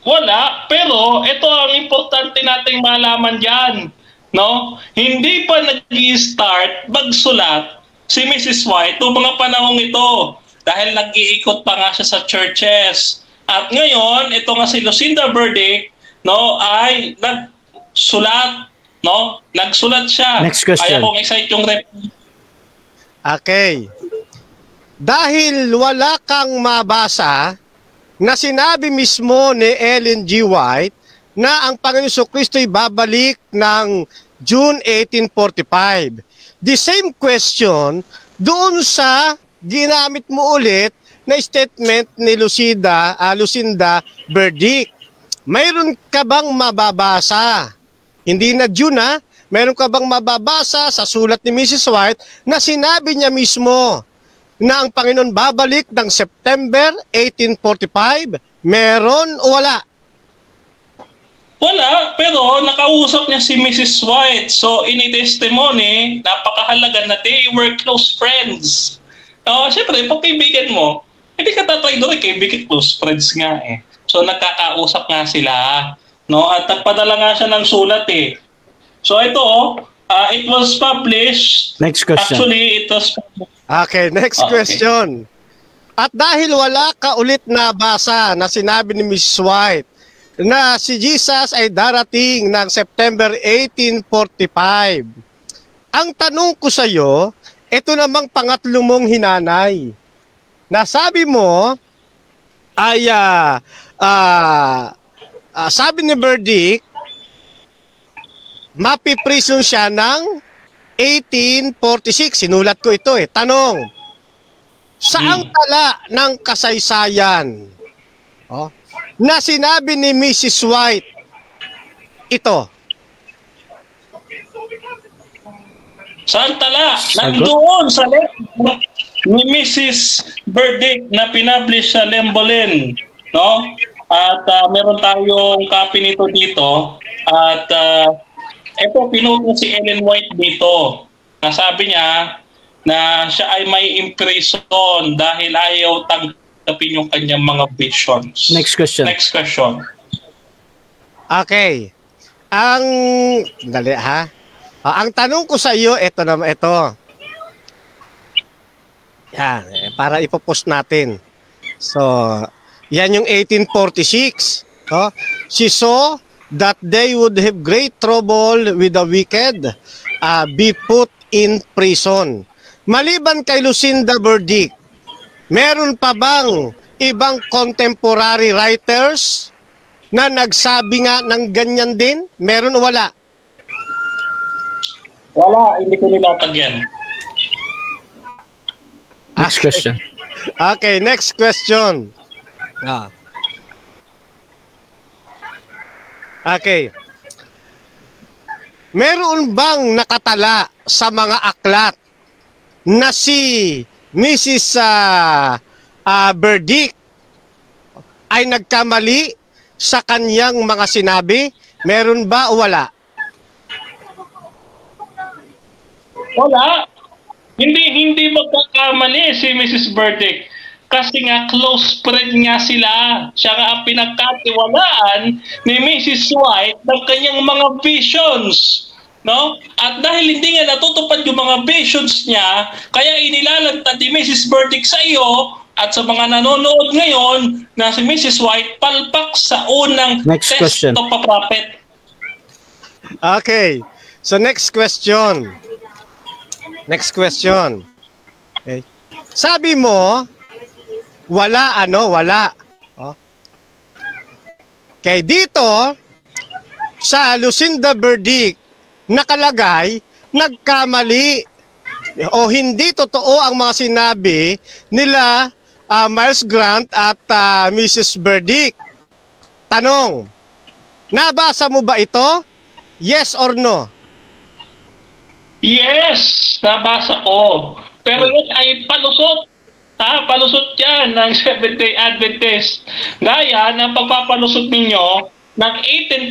Wala, pero ito ang importante nating malaman dyan. No? Hindi pa nag-i-start magsulat si Mrs. White noong mga panahong ito dahil nag-iikot pa nga siya sa churches. At ngayon, ito nga si Lucinda Burdick, no, ay nagsulat, no? Nagsulat siya. Next question. Kaya kung excite yung Okay. Dahil wala kang mabasa na sinabi mismo ni Ellen G. White na ang Panginoon Kristo ay babalik ng June 1845. The same question doon sa ginamit mo ulit na statement ni Lucinda Burdick. Mayroon ka bang mababasa? Hindi na June ha? Mayroon ka bang mababasa sa sulat ni Mrs. White na sinabi niya mismo na ang Panginoon babalik ng September 1845? Meron o wala? Wala, pero nakausap niya si Mrs. White. So, ini-testimony, napakahalaga na they were close friends. Siyempre, pag kaibigan mo, hindi ka tatry doon, kaibigan, close friends nga eh. So, nagkakausap nga sila. No? At nagpadala nga siya ng sulat eh. So, ito, it was published. Next question. Actually, it was published. Okay, next question. At dahil wala ka ulit na basa na sinabi ni Mrs. White na si Jesus ay darating ng September 1845, ang tanong ko sa iyo, ito namang pangatlo mong hinanay. Nasabi mo ay sabi ni Burdick, mapiprison siya ng 1846. Sinulat ko ito eh. Tanong, saang tala ng kasaysayan na sinabi ni Mrs. White ito? Saan tala? Nandoon sa ni Mrs. Burdick na pinablish sa Lembolin. No? At meron tayong copy nito dito. At ito, pinuto si Ellen White dito. Nasabi niya na siya ay may imprison dahil ayaw tanggapin yung kanyang mga visions. Next question. Next question. Okay. Dali ha. Ang tanong ko sa iyo, ito naman, ito. Yan, para ipopost natin. So, yan yung 1846. She saw that they would have great trouble with the wicked, be put in prison. Maliban kay Lucinda Burdick, meron pa bang ibang contemporary writers na nagsabi nga ng ganyan din? Meron o wala? Wala, hindi ko nilatag yan. Next question. Okay, next question. Okay. Meron bang nakatala sa mga aklat na si Mrs. Burdick ay nagkamali sa kanyang mga sinabi? Meron ba o wala? Wala. Hindi magkakamali si Mrs. Burdick. Kasi nga close friend nga sila. Siya nga ang pinagkatiwalaan ni Mrs. White ng kanyang mga visions. No? At dahil hindi nga natutupad yung mga visions niya, kaya inilalantad ni Mrs. Burdick sa iyo at sa mga nanonood ngayon na si Mrs. White palpak sa unang Next test question. of a prophet. Okay. So next question. Next question. Okay. Sabi mo, wala. Kaya dito, sa Lucinda Burdick, nakalagay, nagkamali o hindi totoo ang mga sinabi nila Miles Grant at Mrs. Burdick? Tanong, nabasa mo ba ito? Yes or no? Yes, nabasa ko. Pero yun ay palusot. Palusot yan ng Seventh-day Adventist. Gaya ng pagpapalusot ninyo ng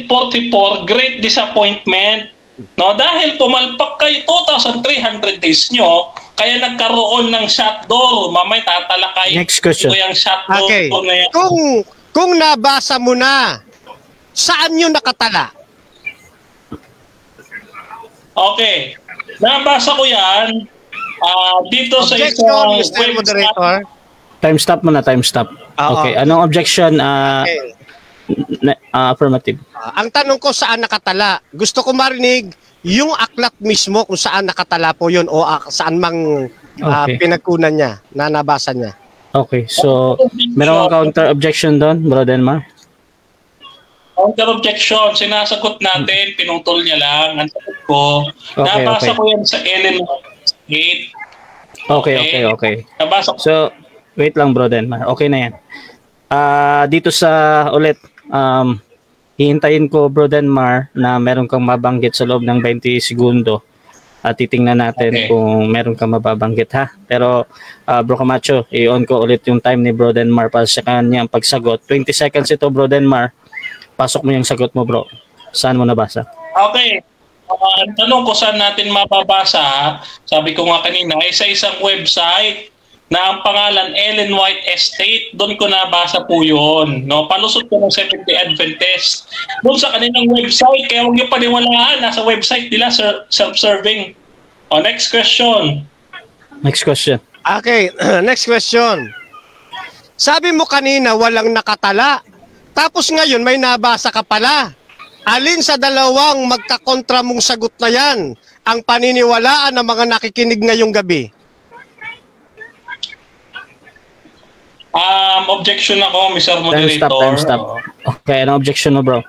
1844 Great Disappointment. No, dahil pumalpak kayo 2,300 days nyo, kaya nagkaroon ng shut door. Mamay tatalakay Next question. ko yung shut door Okay. na yan. Kung nabasa mo na, saan yun nakatala? Okay. Nabasa ko yan dito sa Objection, isang Mr. website. Moderator. Time stop muna, time stop. Oo. Okay, anong objection? Okay. Affirmative. Ang tanong ko, saan nakatala? Gusto ko marinig yung aklat mismo kung saan nakatala po yun o saan mang Okay. pinagkunan niya, na nabasa niya. Okay, so meron kang counter objection doon, Bro Denmar? Counter objection, sinasagot natin, pinutol niya lang. Ang sagot ko, Okay, nabasa okay. ko yan sa Ellen White. Okay. Nabasa ko. So, wait lang Bro Denmar. Okay na yan. Dito sa ulit, hihintayin ko Bro Denmar na meron kang mabanggit sa loob ng 20 segundo. At titingnan natin Okay. kung meron kang mababanggit ha. Pero Bro Camacho, i-on ko ulit yung time ni Bro Denmar para sa kanyang pagsagot. 20 seconds ito Bro Denmar. Pasok mo yung sagot mo bro. Saan mo nabasa? Okay. Ang tanong ko saan natin mababasa, sabi ko nga kanina, ay sa isang website na ang pangalan Ellen White Estate. Doon ko nabasa po yun. No? Palusot ko ng Seventh-day Adventist. Doon sa kanilang website, kaya huwag niyo paniwalaan. Nasa website nila, self-serving. Next question. Next question. Okay, next question. Sabi mo kanina walang nakatala. Tapos ngayon may nabasa ka pala. Alin sa dalawang magkakontra mong sagot na yan ang paniniwalaan ng mga nakikinig ngayong gabi? Objection ako, Mr. Moderator. Time stop. Okay, ano objection mo bro?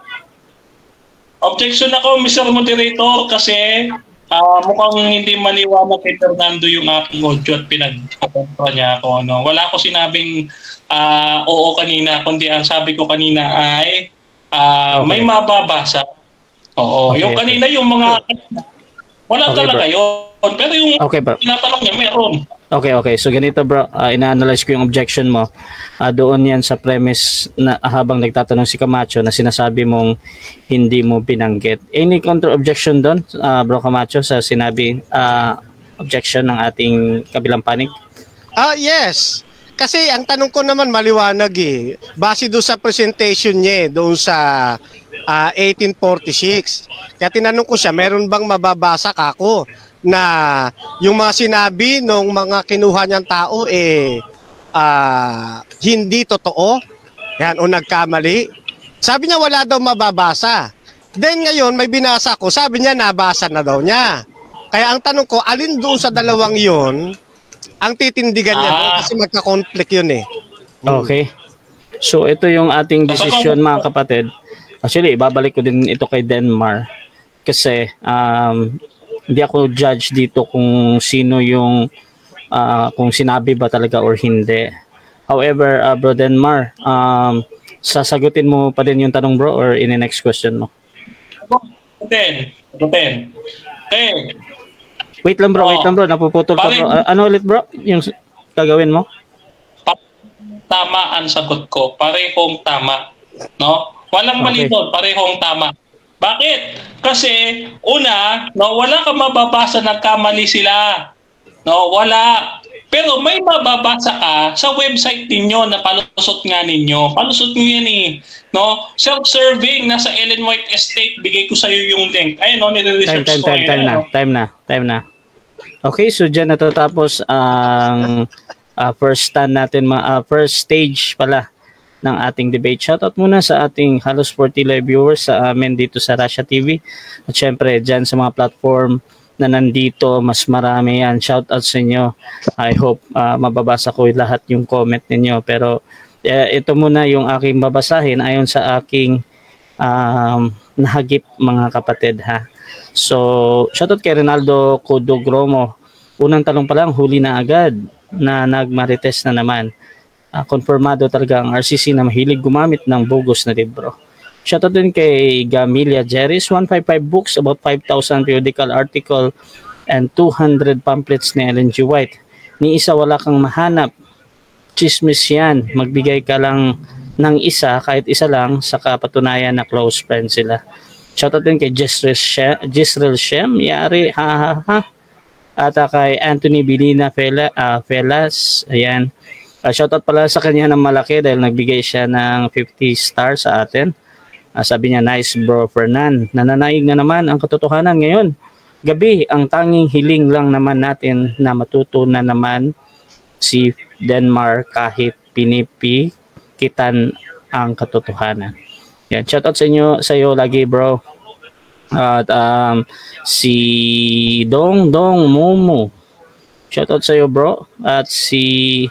Objection ako, Mr. Moderator, kasi mukhang hindi maliwanag kay Fernando yung aking audio at pinag-kontra niya ako. No? Wala ko sinabing oo kanina, kundi ang sabi ko kanina ay may mababasa. Oo. Okay, Yung kanina, yung mga wala Okay, talaga bro. yun. Pero yung Okay, bro. tinatanong niya, meron. Okay. So ganito bro, ina-analyze ko yung objection mo. Doon yan sa premise na habang nagtatanong si Camacho na sinasabi mong hindi mo binanggit. Any counter objection doon, Bro Camacho, sa sinabi objection ng ating kabilang panig? Yes. Kasi ang tanong ko naman maliwanag eh. Base doon sa presentation niya doon sa 1846. Kaya tinanong ko siya, meron bang mababasa kako na yung mga sinabi ng mga kinuha niyang tao hindi totoo? Yan, o nagkamali? Sabi niya wala daw mababasa. Then ngayon may binasa ko, sabi niya nabasa na daw niya. Kaya ang tanong ko, alin doon sa dalawang yon ang titindigan niya doon kasi magka-conflict yun eh. Okay. So ito yung ating desisyon mga kapatid. Actually, ibabalik ko din ito kay Denmar kasi hindi ako judge dito kung sino yung kung sinabi ba talaga or hindi. However, Bro Denmar, sasagutin mo pa din yung tanong bro or in the next question mo? Ten. Okay. Wait lang bro, napuputol ka bro. Ano ulit bro yung gagawin mo? Tama ang sagot ko. Parehong tama. No? Walang mali Okay. doon. Parehong tama. Bakit? Kasi, una, no, wala kang mababasa na kamali sila. No, wala. Pero may mababasa ka sa website ninyo na palusot nga ninyo. Palusot nyo yan eh. No? Self-serving, nasa Ellen White Estate, bigay ko sa iyo yung link. Ayun, no, nire-research ko. Time na. Okay, so dyan natatapos ang first stand natin, first stage pala ng ating debate. Shoutout muna sa ating Halos 40 live viewers sa amin dito sa Russia TV. At syempre, dyan sa mga platform na nandito, mas marami yan. Shoutout sa inyo. I hope mababasa ko lahat yung comment ninyo. Pero ito muna yung aking babasahin ayon sa aking nahagip mga kapatid ha. So, shoutout kay Ronaldo Codogromo. Unang tanong pa lang, huli na agad na nagmarites na naman. Konfirmado talaga ang RCC na mahilig gumamit ng bogus na libro. Shoutout din kay Gamilia Jeris, 155 books, about 5,000 periodical article, and 200 pamphlets ni Ellen G. White. Ni isa wala kang mahanap. Chismis yan. Magbigay ka lang ng isa, kahit isa lang, sa kapatunayan na close friend sila. Shoutout din kay Gisrel Shem, yari, ha ha ha. At kay Anthony Bilina Felas, ayan. Shoutout pala sa kanya ng malaki dahil nagbigay siya ng 50 stars sa atin. Sabi niya, nice bro Fernan. Nananaig na naman ang katotohanan ngayon. Gabi, ang tanging hiling lang naman natin na matutunan naman si Denmark kahit pinipikitan ang katotohanan. Yan, shoutout sa iyo lagi bro. At si Dong Momo. Shoutout sa iyo bro. At si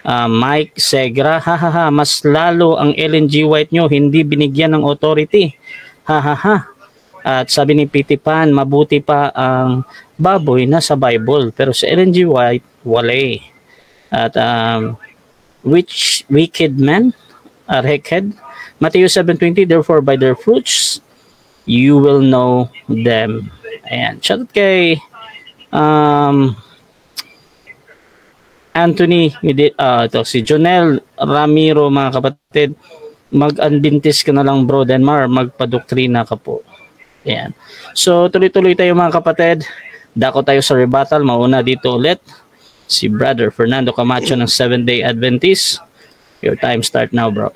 Mike Segra, hahaha, mas lalo ang Ellen G. White nyo hindi binigyan ng authority. Hahaha. At sabi ni Piti Pan, mabuti pa ang baboy na sa Bible. Pero sa Ellen G. White, wala. At which wicked men are wicked? Matthew 7:20, therefore by their fruits you will know them. Ayan. Shoutout kay Anthony, ito, si Jonel Ramiro, mga kapatid, mag-unbintis ka na lang bro Denmar, magpadoktrina ka po. Ayan. So tuloy-tuloy tayo mga kapatid, dako tayo sa rebuttal. Mauna dito ulit si Brother Fernando Camacho ng 7-day Adventist. Your time start now bro.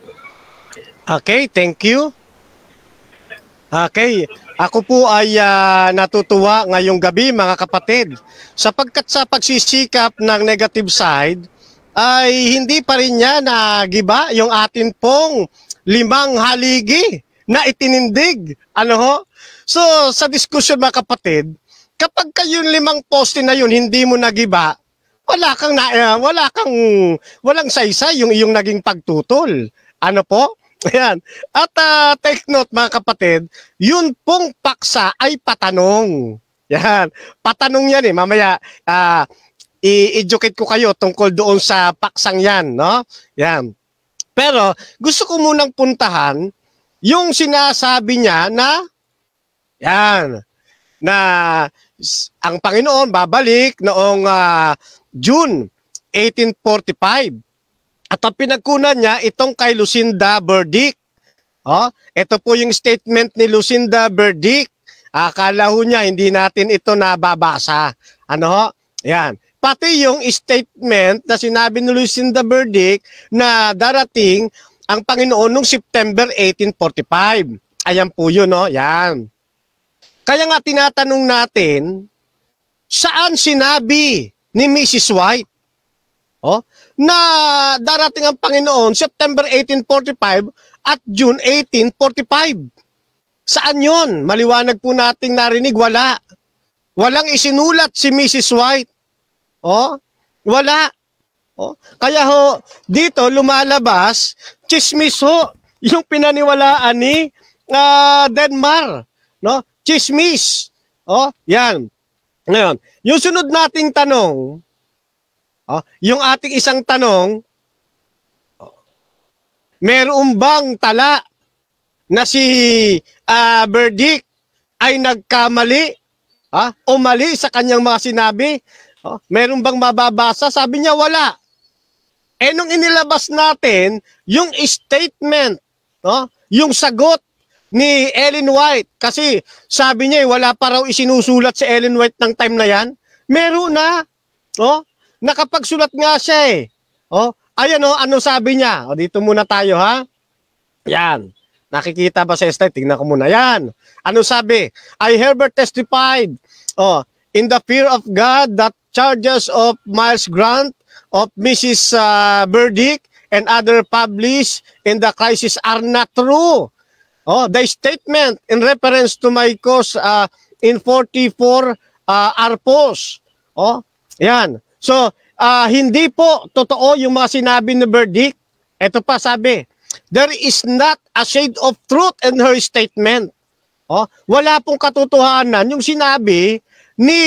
Okay, thank you. Okay, ako po ay natutuwa ngayong gabi mga kapatid, sapagkat sa pagsisikap ng negative side ay hindi pa rin niya nagiba yung atin pong 5 haligi na itinindig. Ano ho? So sa diskusyon mga kapatid, kapag kayong 5 poste na yun hindi mo nagiba, walang saysay yung iyong naging pagtutol. Ano po? Ayan. At take note mga kapatid, yun pong paksa ay patanong. Yan. Patanong yan eh. Mamaya i-educate ko kayo tungkol doon sa paksang yan. No? Yan. Pero gusto ko munang puntahan yung sinasabi niya na yan, na ang Panginoon babalik noong June 1845. At ang pinagkunan niya, itong kay Lucinda Burdick. Ito po yung statement ni Lucinda Burdick. Akala ho niya, hindi natin ito nababasa. Ano ho? Yan. Pati yung statement na sinabi ni Lucinda Burdick na darating ang Panginoon noong September 1845. Ayan po yun, no? Yan. Kaya nga tinatanong natin, saan sinabi ni Mrs. White na darating ang Panginoon September 1845 at June 1845. Saan yon? Maliwanag po nating narinig, wala. Walang isinulat si Mrs. White. Wala. Kaya ho, dito lumalabas, chismis ho, yung pinaniwalaan ni Denmar. No? Chismis. Yan. Ngayon, yung sunod nating tanong, yung ating isang tanong, meron bang tala na si Burdick ay nagkamali o mali sa kanyang mga sinabi? Meron bang mababasa? Sabi niya wala. Nung inilabas natin yung statement, yung sagot ni Ellen White, kasi sabi niya wala pa raw isinusulat si Ellen White ng time na yan, meron na. Nakapagsulat nga siya eh. Ayan ano sabi niya? Dito muna tayo ha. Yan. Nakikita ba sa slide? Tingnan ko muna. Yan. Ano sabi? I Herbert testified in the fear of God that charges of Miles Grant, of Mrs. Burdick, and other published in the crisis are not true. The statement in reference to my cause in 44 are false. Yan. So, hindi po totoo yung mga sinabi ni Burdick. Ito pa sabi, there is not a shade of truth in her statement. Wala pong katotohanan yung sinabi ni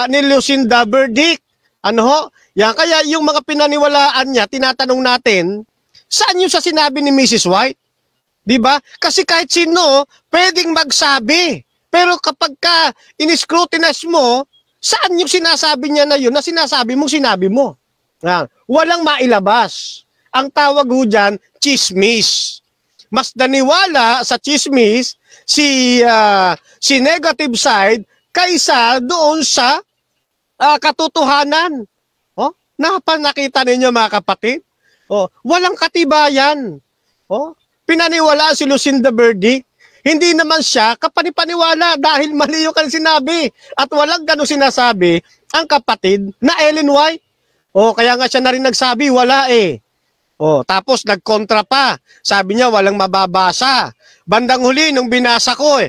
ni Lucinda Burdick. Ano ho? Yan, kaya yung mga pinaniwalaan niya, tinatanong natin, saan yung sa sinabi ni Mrs. White? Di ba? Kasi kahit sino, pwedeng magsabi. Pero kapag ka in-scrutinize mo, saan yung sinasabi niya na yun na sinasabi mo? Yan. Walang mailabas. Ang tawag ho dyan, chismis. Mas naniwala sa chismis si negative side kaysa doon sa katotohanan. Nakita ninyo mga kapatid? Walang katibayan. Pinaniwalaan si Lucinda Burdick. Hindi naman siya kapanipaniwala dahil mali yung kanyang sinabi. At walang ganun sinasabi ang kapatid na Ellen White. Kaya nga siya na rin nagsabi, wala eh. Tapos nagkontra pa. Sabi niya walang mababasa. Bandang huli nung binasa ko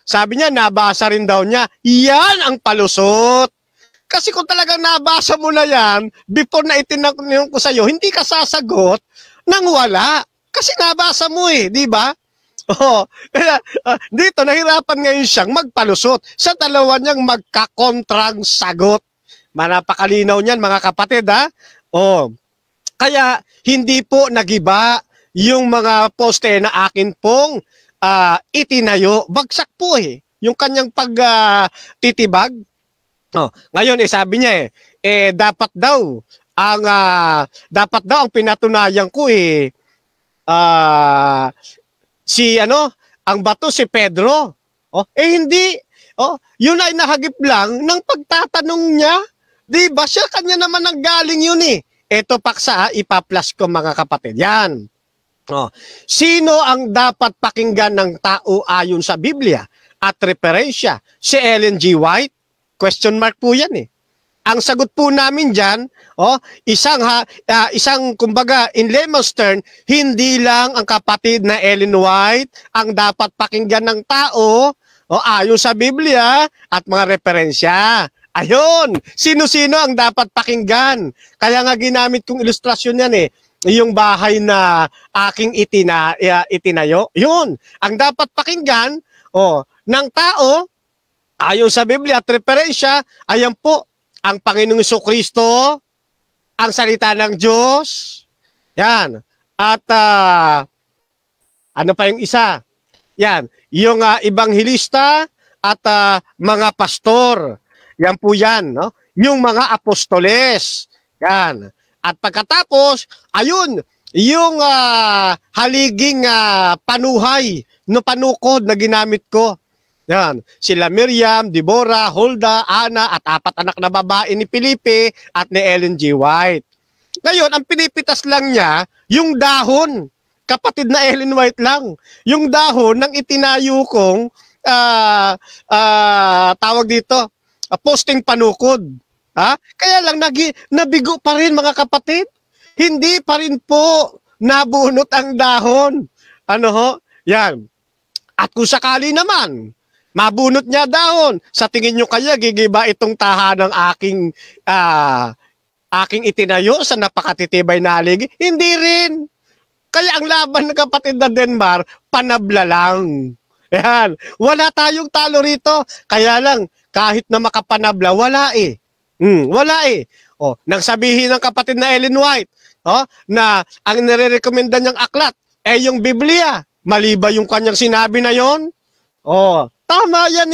sabi niya nabasa rin daw niya. Yan ang palusot. Kasi kung talagang nabasa mo na yan, before na itinanong ko sa'yo, hindi ka sasagot nang wala. Kasi nabasa mo di ba? Kaya dito nahirapan ngayon siyang magpalusot sa dalawa niyang magkakontrang sagot. Manapakalinaw niyan mga kapatid Kaya hindi po nagiba yung mga poste na akin pong itinayo. Bagsak po yung kanyang pagtitibag. Ngayon sabi niya dapat daw ang pinatunayan ko ang bato si Pedro. Hindi. Yun ay nahagip lang ng pagtatanong niya. Di ba siya kanya naman ang galing yun Ito paksa ipaplas ko mga kapatid. Yan. Sino ang dapat pakinggan ng tao ayon sa Biblia at referensya? Si Ellen G. White? Question mark po yan Ang sagot po namin dyan, isang kumbaga in layman's term, hindi lang ang kapatid na Ellen White ang dapat pakinggan ng tao ayon sa Biblia at mga referensya. Ayun, sino-sino ang dapat pakinggan. Kaya nga ginamit kong ilustrasyon yan yung bahay na aking itinayo. Yun, ang dapat pakinggan ng tao ayon sa Biblia at referensya, ayan po, ang Panginoong Jesucristo, ang salita ng Diyos, yan. At ano pa yung isa? Yan, yung ibanghilista at mga pastor. Yan po yan, no? Yung mga apostoles. Yan. At pagkatapos, ayun, yung haliging panuhay, no panukod na ginamit ko. Yan, sila Miriam, Deborah, Hulda, Ana, at 4 anak na babae ni Felipe at ni Ellen G. White. Ngayon, ang pinipitas lang niya, yung dahon. Kapatid na Ellen White lang. Yung dahon ng itinayo kong, tawag dito, posting panukod. Kaya lang, nabigo pa rin mga kapatid. Hindi pa rin po nabunot ang dahon. Yan. At kung sakali naman, mabunot niya dahon. Sa tingin nyo kaya, gigiba itong tahanang aking itinayo sa napakatitibay na haligi? Hindi rin. Kaya ang laban ng kapatid na Denmark, panabla lang. Yan. Wala tayong talo rito. Kaya lang, kahit na makapanabla, wala wala nang sabihin ng kapatid na Ellen White, na ang nire-recommenda niyang aklat, yung Biblia. Mali ba yung kanyang sinabi na yon? Tama yan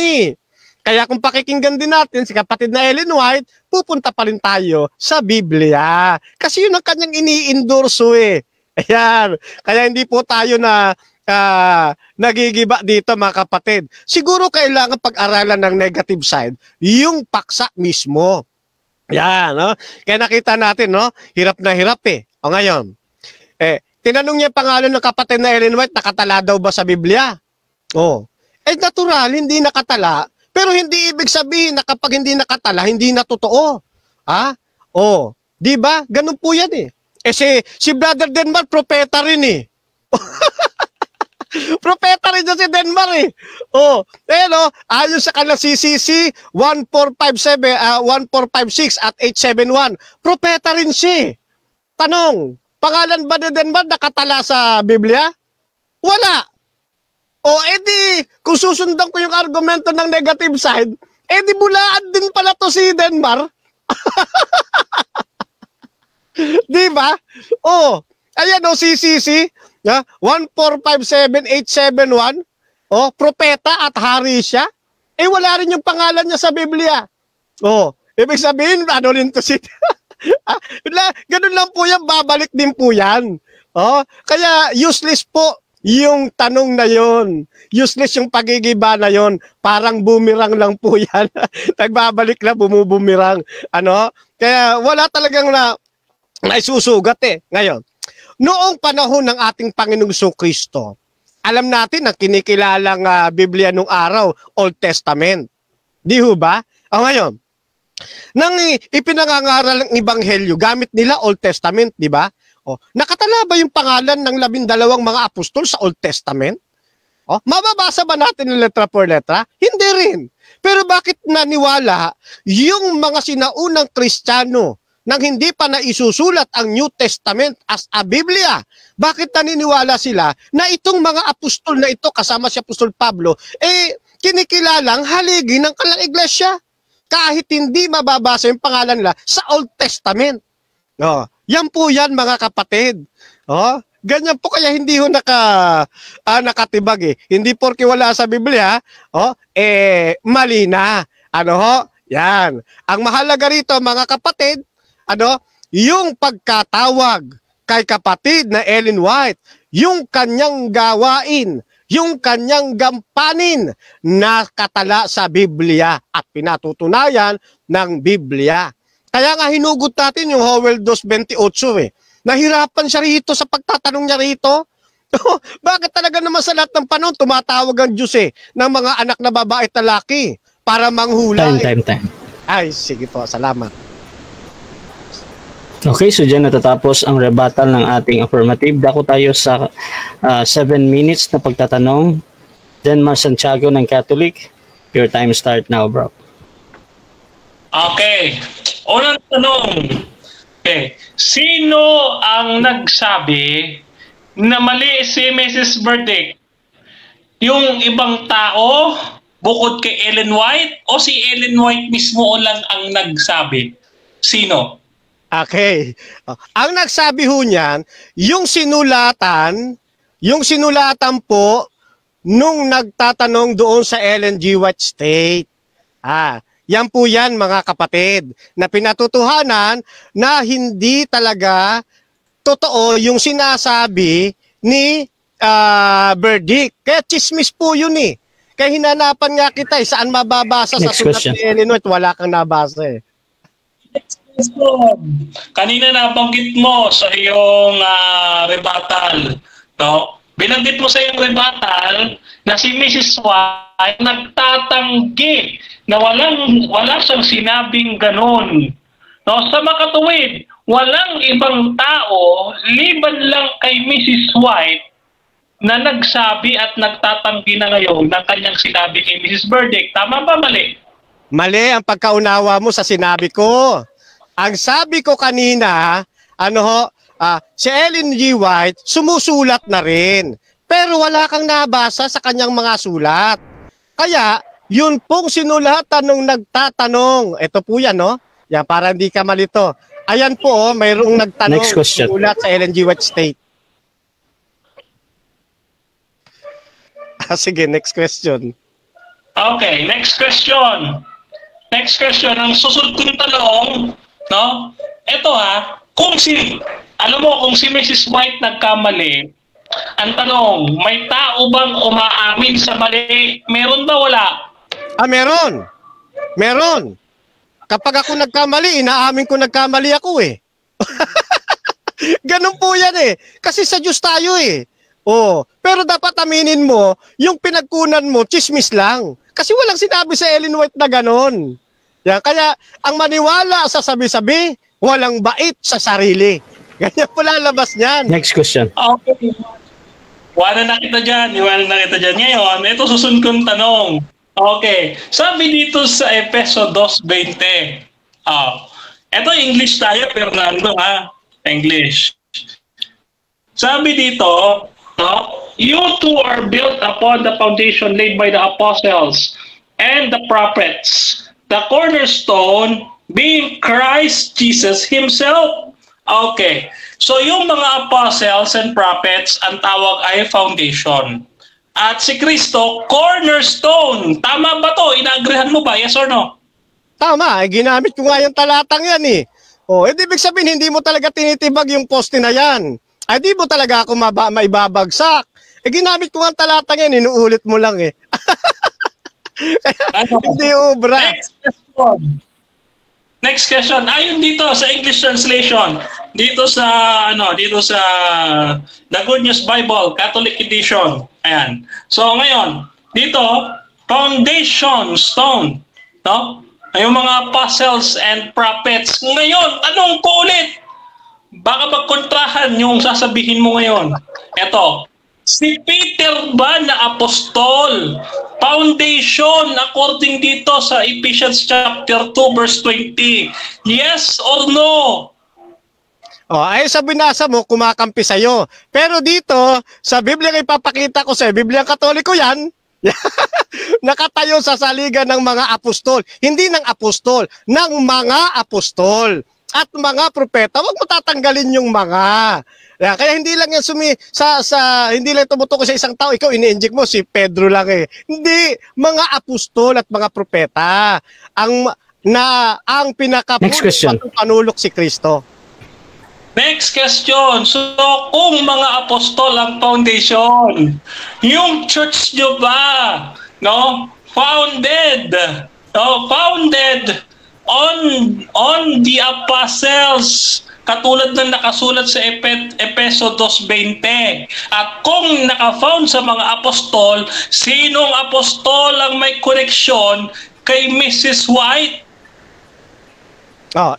Kaya kung pakikinggan din natin si kapatid na Ellen White, pupunta pa rin tayo sa Biblia. Kasi yun ang kanyang ini-endorso Ayan. Kaya hindi po tayo na nagigiba dito mga kapatid. Siguro kailangan pag-aralan ng negative side, yung paksa mismo. Yan. Kaya nakita natin, hirap na hirap O ngayon, tinanong niya yung pangalan ng kapatid na Ellen White, nakatala daw ba sa Biblia? Natural, hindi nakatala. Pero hindi ibig sabihin na kapag hindi nakatala, hindi na totoo. Di ba? Ganun po yan si Brother Denmark, propeta rin propeta rin si Denmark ayon sa kanilang CCC 1456 at 871, propeta rin siya. Tanong, pangalan ba ni Denmark nakatala sa Biblia? Wala. Kung susundan ko yung argumento ng negative side, Eh di bulaan din pala to si Denmark. Di ba? Oh, ayan o, CCC, 1457871. Oh, propeta at hari siya. Eh wala rin yung pangalan niya sa Biblia. Oh, ibig sabihin, ano rin to si... Ganun lang po yan, babalik din po yan. Oh, kaya useless po yung tanong na yon. Useless yung pagigiba na yon. Parang boomerang lang po yan. Nagbabalik na, bumubumirang. Ano? Kaya wala talagang naisusugat eh. Ngayon, noong panahon ng ating Panginoong Kristo, alam natin ang kinikilalang Biblia nung araw, Old Testament. Di ho ba? O ngayon, nang ipinangangaral ng Ebanghelyo, gamit nila Old Testament, di ba? O, nakatala ba yung pangalan ng 12 mga apostol sa Old Testament? O, mababasa ba natin ng letra por letra? Hindi rin. Pero bakit naniwala yung mga sinaunang Kristiyano nang hindi pa naisusulat ang New Testament as a Biblia? Bakit naniniwala sila na itong mga apostol na ito, kasama si Apostol Pablo, kinikilalang haligi ng kalang iglesia? Kahit hindi mababasa yung pangalan nila sa Old Testament. Oh, yan po yan mga kapatid. Oh, ganyan po kaya hindi ho nakatibag eh. Hindi porke wala sa Biblia, mali na. Ano ho? Yan. Ang mahalaga rito mga kapatid, yung pagkatawag kay kapatid na Ellen White, yung kanyang gawain, yung kanyang gampanin nakatala sa Biblia at pinatutunayan ng Biblia. Kaya nga hinugot natin yung Joel 2:28 eh. Nahirapan siya rito sa pagtatanong niya rito. Bakit talaga naman sa lahat ng panahon tumatawag ang Diyos ng mga anak na babae at lalaki para manghula? Time. Ay, sige po, salamat. Okay, so dyan natatapos ang rebuttal ng ating affirmative. Dako tayo sa 7 minutes na pagtatanong. Denmark Santiago ng Catholic. Your time start now, bro. Okay. Unang tanong. Okay. Sino ang nagsabi na mali si Mrs. Burdick? Yung ibang tao bukod kay Ellen White o si Ellen White mismo lang ang nagsabi? Sino? Okay. Ang nagsabi ho niyan, yung sinulatan po nung nagtatanong doon sa Ellen G. White State. Yan po yan mga kapatid, na pinatutuhanan na hindi talaga totoo yung sinasabi ni Burdick. Kaya chismis po yun eh. Kaya hinanapan nga kita saan mababasa Next sa sulat question. ni Ellen White, wala kang nabasa eh. Kanina nabanggit mo sa iyong rebuttal, no? Binanggit mo sa iyong rebuttal na si Mrs. White nagtatanggi na wala siyang sinabing ganon. No, sa makatuwid, walang ibang tao liban lang kay Mrs. White na nagsabi at nagtatanggi na ngayon ng kanyang sinabi kay Mrs. Burdick. Tama ba, mali? Mali ang pagkaunawa mo sa sinabi ko. Ang sabi ko kanina, si Ellen G. White sumusulat na rin. Pero wala kang nabasa sa kanyang mga sulat. Kaya, yun pong sinulatan nung nagtatanong. Ito po yan, no? Yan, para hindi ka malito. Ayan po, mayroong nagtanong. Next question. Sulat sa Ellen G. White State. Sige, next question. Okay, next question. Next question, ang susunod kong tanong, no? Ito kung si Mrs. White nagkamali, ang tanong, may tao bang umaamin sa mali? Meron ba wala? Meron. Meron. Kapag ako nagkamali, inaamin ko nagkamali ako eh. Ganun po yan eh. Kasi sa Diyos tayo eh. Pero dapat aminin mo, yung pinagkunan mo, chismis lang. Kasi walang sinabi sa Ellen White na ganon. Yan, kaya ang maniwala sa sabi-sabi, walang bait sa sarili. Ganyan po lalabas niyan. Next question. Okay. Iwanan na kita dyan. Ngayon, ito susunod kong tanong. Okay. Sabi dito sa Efeso 2:20. Ito English tayo, Fernando English. Sabi dito, you two are built upon the foundation laid by the apostles and the prophets. The cornerstone being Christ Jesus Himself. Okay. So yung mga apostles and prophets, ang tawag ay foundation. At si Kristo, cornerstone. Tama ba to? Inaagrihan mo ba? Yes or no? Tama, ginamit ko nga yung talatang yan eh. O, ibig sabihin, hindi mo talaga tinitibag yung poste na yan. Ay, di mo talaga ako maibabagsak. Ginamit ko nga ang talatang yan, inuulit mo lang eh. Hindi obra. Next question. Ayon dito sa English translation, dito sa The Good News Bible, Catholic Edition. Ayan. So ngayon, dito foundation stone, no? Yung mga apostles and prophets. Ngayon, tanong ko ulit. Baka magkontrahan yung sasabihin mo ngayon. Ito, si Peter ba na apostol? Foundation according dito sa Ephesians chapter 2 verse 20. Yes or no? Ay sa binasa mo, kumakampi sa'yo. Pero dito, sa Biblia ipapakita ko sa'yo, Biblia Katoliko yan, nakatayo sa saligan ng mga apostol. Hindi ng apostol, ng mga apostol. At mga propeta, wag mo tatanggalin yung mga. Kaya hindi lang yan hindi lang tumutukoy sa isang tao, ikaw ini-inject mo si Pedro lang eh. Hindi, mga apostol at mga propeta ang panulok si Kristo. Next question. So, kung mga apostol ang foundation, yung church nyo ba, no, founded on the apostles, katulad ng nakasulat sa Epeso 2:20. At kung naka-found sa mga apostol, sinong apostol ang may connection kay Mrs. White?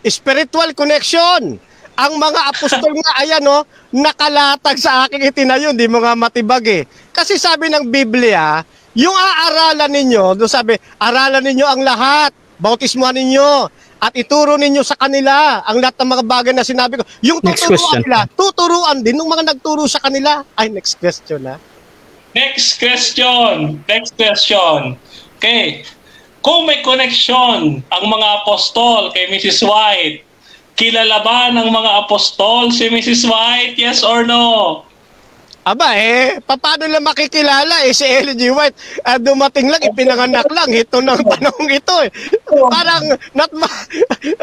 Spiritual connection. Ang mga apostol nga, ayan nakalatag sa aking itinayo, hindi mo nga matibag eh. Kasi sabi ng Biblia, yung aaralan ninyo, doon sabi, aralan ninyo ang lahat, bautismuhan ninyo, at ituro ninyo sa kanila ang lahat ng mga bagay na sinabi ko. Yung tuturuan nila, tuturuan din ng mga nagturo sa kanila. Ay, next question ha. Next question. Okay. Kung may connection ang mga apostol kay Mrs. White, kilala ba ng mga apostol si Mrs. White? Yes or no? Aba paano lang makikilala si Ellen G. White? Dumating lang, ipinanganak lang. Ito ng tanong ito eh.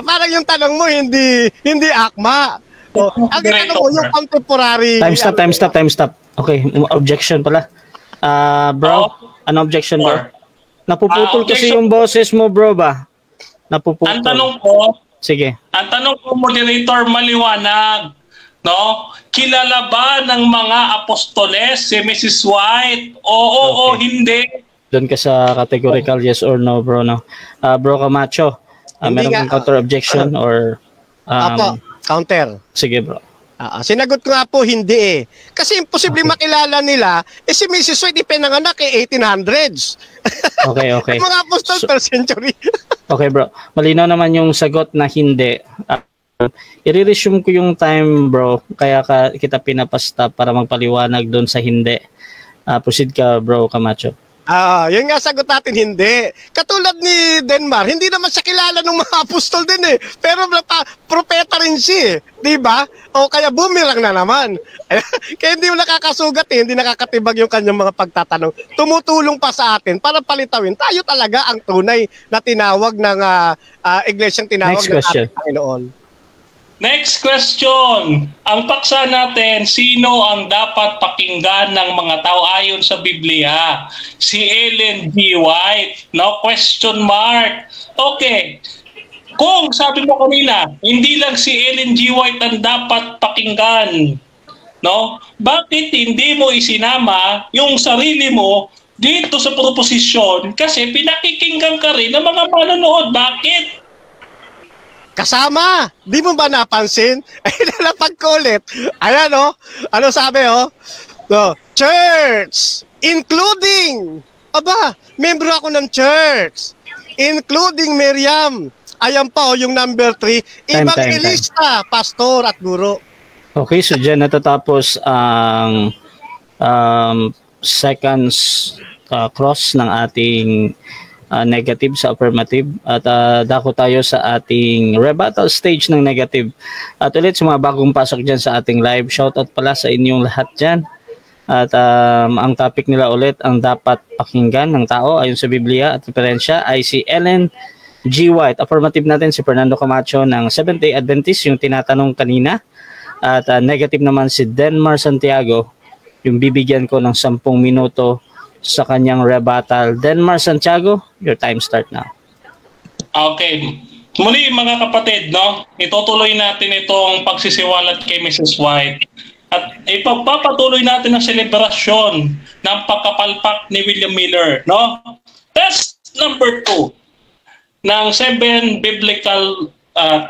Parang yung tanong mo hindi akma. Ang tanong mo yung contemporary. Time stop. Okay, objection pala. Bro, ano objection bro? Napuputol kasi yung boses mo bro ba? Napuputol. Ang tanong ko, sige. Ang tanong ko, moderator, maliwanag. No? Kilala ba ng mga apostoles si Mrs. White? Oo o hindi? Doon ka sa categorical yes or no, bro, no? Bro Camacho, meron kang counter objection or... Apo, counter. Sige, bro. Sinagot ko nga po, hindi eh. Kasi imposible makilala nila, si Mrs. White ipinanganak 1800s. Okay. Mga apostol per century. Okay, bro. Malinaw naman yung sagot na hindi. I-resume ko yung time, bro. Kaya kita pinapasta para magpaliwanag doon sa hindi. Proceed ka, bro Camacho. Yun nga sagot natin, hindi. Katulad ni Denmark, hindi naman siya kilala ng mga apostol din eh. Pero propeta rin siya eh. Diba? O kaya bumirang na naman. Kaya hindi mo nakakasugat eh, hindi nakakatibag yung kanyang mga pagtatanong. Tumutulong pa sa atin para palitawin. Tayo talaga ang tunay na tinawag ng iglesyang tinawag ng ating Panginoon. Next question. Ang paksa natin, sino ang dapat pakinggan ng mga tao ayon sa Biblia? Si Ellen G. White. No? Question mark. Okay. Kung sabi mo kanina, hindi lang si Ellen G. White ang dapat pakinggan, no? Bakit hindi mo isinama yung sarili mo dito sa proposisyon? Kasi pinakikinggan ka rin ng mga manonood. Bakit? Kasama! Di mo ba napansin? Ay, nalapag ko ulit. Ayan ano sabi No, church! Including! Aba, membro ako ng church. Including Miriam. Ayan pa yung number 3. Evangelista, pastor at guro. Okay, so dyan natatapos ang seconds cross ng ating negative sa affirmative at dako tayo sa ating rebuttal stage ng negative. At ulit sa mga bagong pasok dyan sa ating live, shoutout pala sa inyong lahat dyan. At ang topic nila ulit, ang dapat pakinggan ng tao ayon sa Biblia at referensya ay si Ellen G. White. Affirmative natin si Fernando Camacho ng Seventh-day Adventist, yung tinatanong kanina. At negative naman si Denmar Santiago, yung bibigyan ko ng 10 minuto sa kanyang rebuttal. Denmar Santiago, your time start now. Okay. Muli mga kapatid, no? Itutuloy natin itong pagsisiwalat kay Mrs. White. At ipagpapatuloy natin ang selebrasyon ng pagkapalpak ni William Miller, no? Test number 2 ng 7 biblical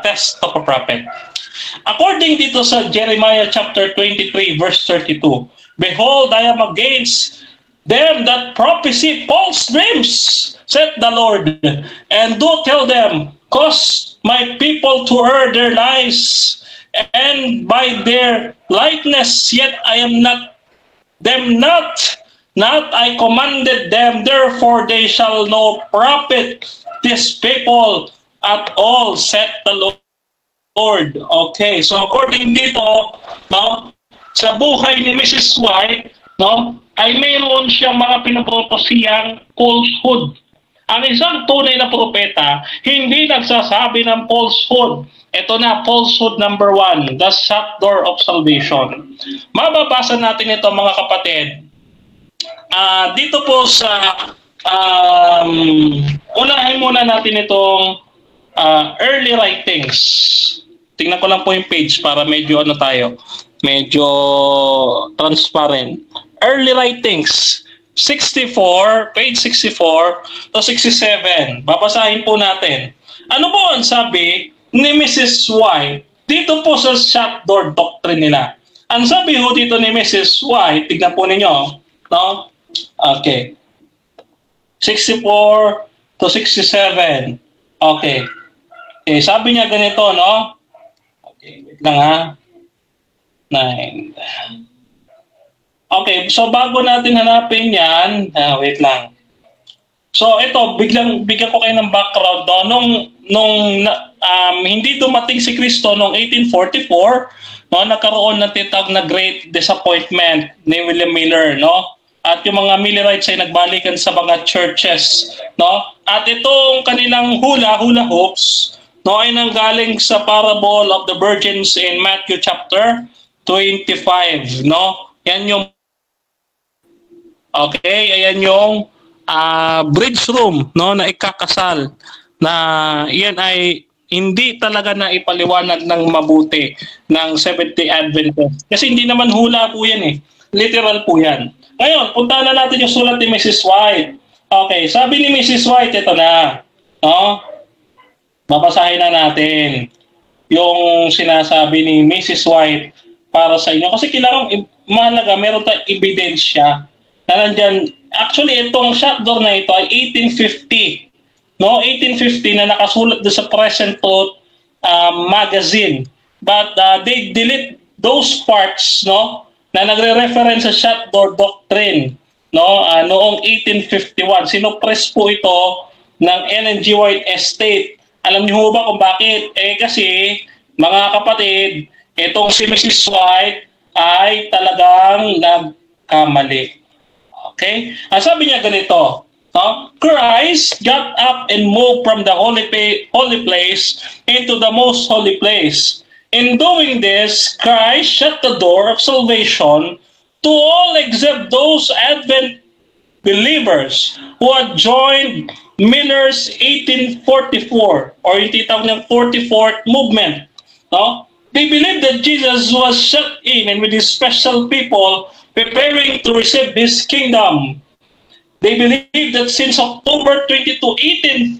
test of a prophet. According dito sa Jeremiah chapter 23 verse 32, "Behold, I am against them that prophesy false dreams, saith the Lord, and do tell them, cause my people to err their lies, and by their likeness, yet I am not them not I commanded them, therefore they shall no profit this people at all, saith the Lord." Okay, so according dito, no, sa buhay ni Mrs. White, no, ay mayroon siyang mga pinapropesiyang falsehood. Ang isang tunay na propeta, hindi nagsasabi ng falsehood. Ito na, falsehood number 1, the shut door of salvation. Mababasa natin ito mga kapatid. Dito po sa, unahin muna natin itong early writings. Tingnan ko lang po yung page para medyo ano tayo, medyo transparent. Early writings, 64, page 64 to 67. Babasahin po natin. Ano po ang sabi ni Mrs. White dito po sa shut door doctrine nila? Ang sabi ho dito ni Mrs. White, tignan po ninyo, no? Okay. 64 to 67. Okay. Okay, sabi niya ganito, no? Okay, wait lang ha. 9. Okay, so bago natin hanapin yan, wait lang. So ito, bigyan ko kayo ng background. No? Nung hindi dumating si Kristo noong 1844, no, nagkaroon ng tinatawag na Great Disappointment ni William Miller, no? At yung mga Millerites ay nagbalikan sa mga churches, no? At itong kanilang hula hoops, no, ay nanggaling sa parable of the virgins in Matthew chapter 25, no? Yan yung okay, ayan yung bridge room, no, na ikakasal, na yan ay hindi talaga na ipaliwanag ng mabuti ng Seventh-day Adventist. Kasi hindi naman hula po yan eh. Literal po yan. Ngayon, punta na natin yung sulat ni Mrs. White. Okay, sabi ni Mrs. White, ito na. No? Babasahin na natin yung sinasabi ni Mrs. White para sa inyo. Kasi kailangan mahalaga, meron tayong ebidensya na nandyan. Actually, itong shut door na ito ay 1850. No, 1850 na nakasulat doon sa Present Truth magazine. But they delete those parts, no, na nagre-reference sa shut door doctrine, no, noong 1851. Sinopress po ito ng Ellen G. White Estate. Alam niyo ba kung bakit? Kasi, mga kapatid, itong si Mrs. White ay talagang nagkamali. Okay? Sabi niya ganito, Christ got up and moved from the holy place into the most holy place. In doing this, Christ shut the door of salvation to all except those Advent believers who had joined Miller's 1844 or yung titawag ng 44th movement. No? They believed that Jesus was shut in and with his special people preparing to receive his kingdom. They believed that since October 22,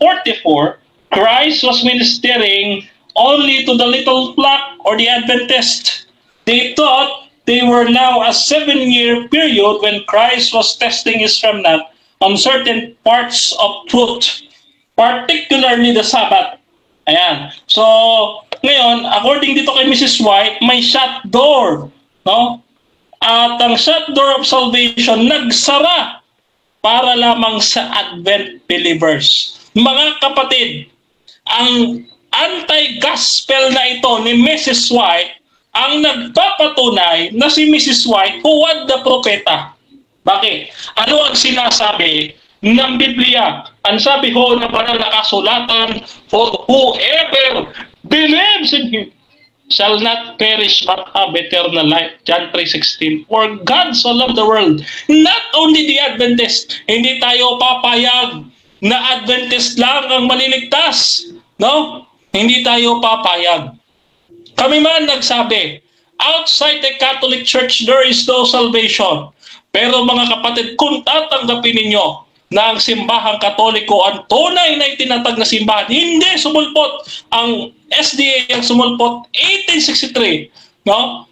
1844, Christ was ministering only to the little flock or the Adventist. They thought they were now a 7-year period when Christ was testing his remnant on certain parts of truth, particularly the Sabbath. Ayan. So, ngayon, according dito kay Mrs. White, may shut door, no? At ang shut door of salvation nagsara para lamang sa Advent believers. Mga kapatid, ang anti-gospel na ito ni Mrs. White ang nagpapatunay na si Mrs. White huwad na propeta. Bakit? Ano ang sinasabi ng Biblia? Ang sabi ho ng banal na kasulatan, for whoever believes in Him shall not perish but have eternal life. John 3:16. For God so loved the world, not only the Adventist, hindi tayo papayag na Adventist lang ang maliligtas. No? Hindi tayo papayag. Kami man nagsabi, outside the Catholic Church there is no salvation. Pero mga kapatid, kung tatanggapin ninyo na ang simbahang Katoliko ang tunay na itinatag na simbahan, hindi sumulpot. Ang SDA ang sumulpot 1863. No?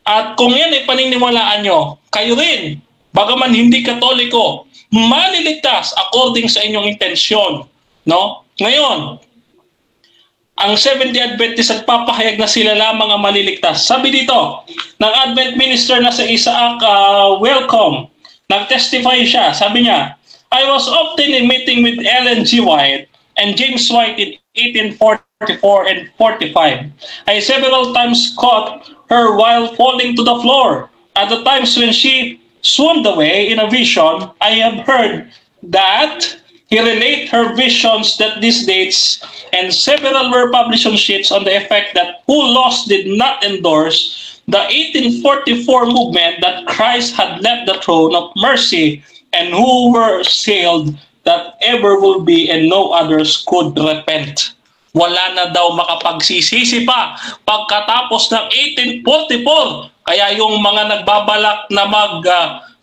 At kung yan ay paniniwalaan nyo, kayo rin, bagaman hindi Katoliko, maliligtas according sa inyong intensyon. No? Ngayon, ang Seventh-day Adventist nagpapahayag na sila lamang ang maliligtas. Sabi dito, ng Advent minister na sa Isaac Welcome, nag-testify siya. Sabi niya, I was often in meeting with Ellen G. White and James White in 1844 and 45. I several times caught her while falling to the floor. At the times when she swooned away in a vision, I have heard that he relate her visions that these dates, and several were published on sheets on the effect that who lost did not endorse the 1844 movement that Christ had left the throne of mercy and who were sealed that ever will be and no others could repent. Wala na daw makapagsisisi pa pagkatapos ng 1844. Kaya yung mga nagbabalak na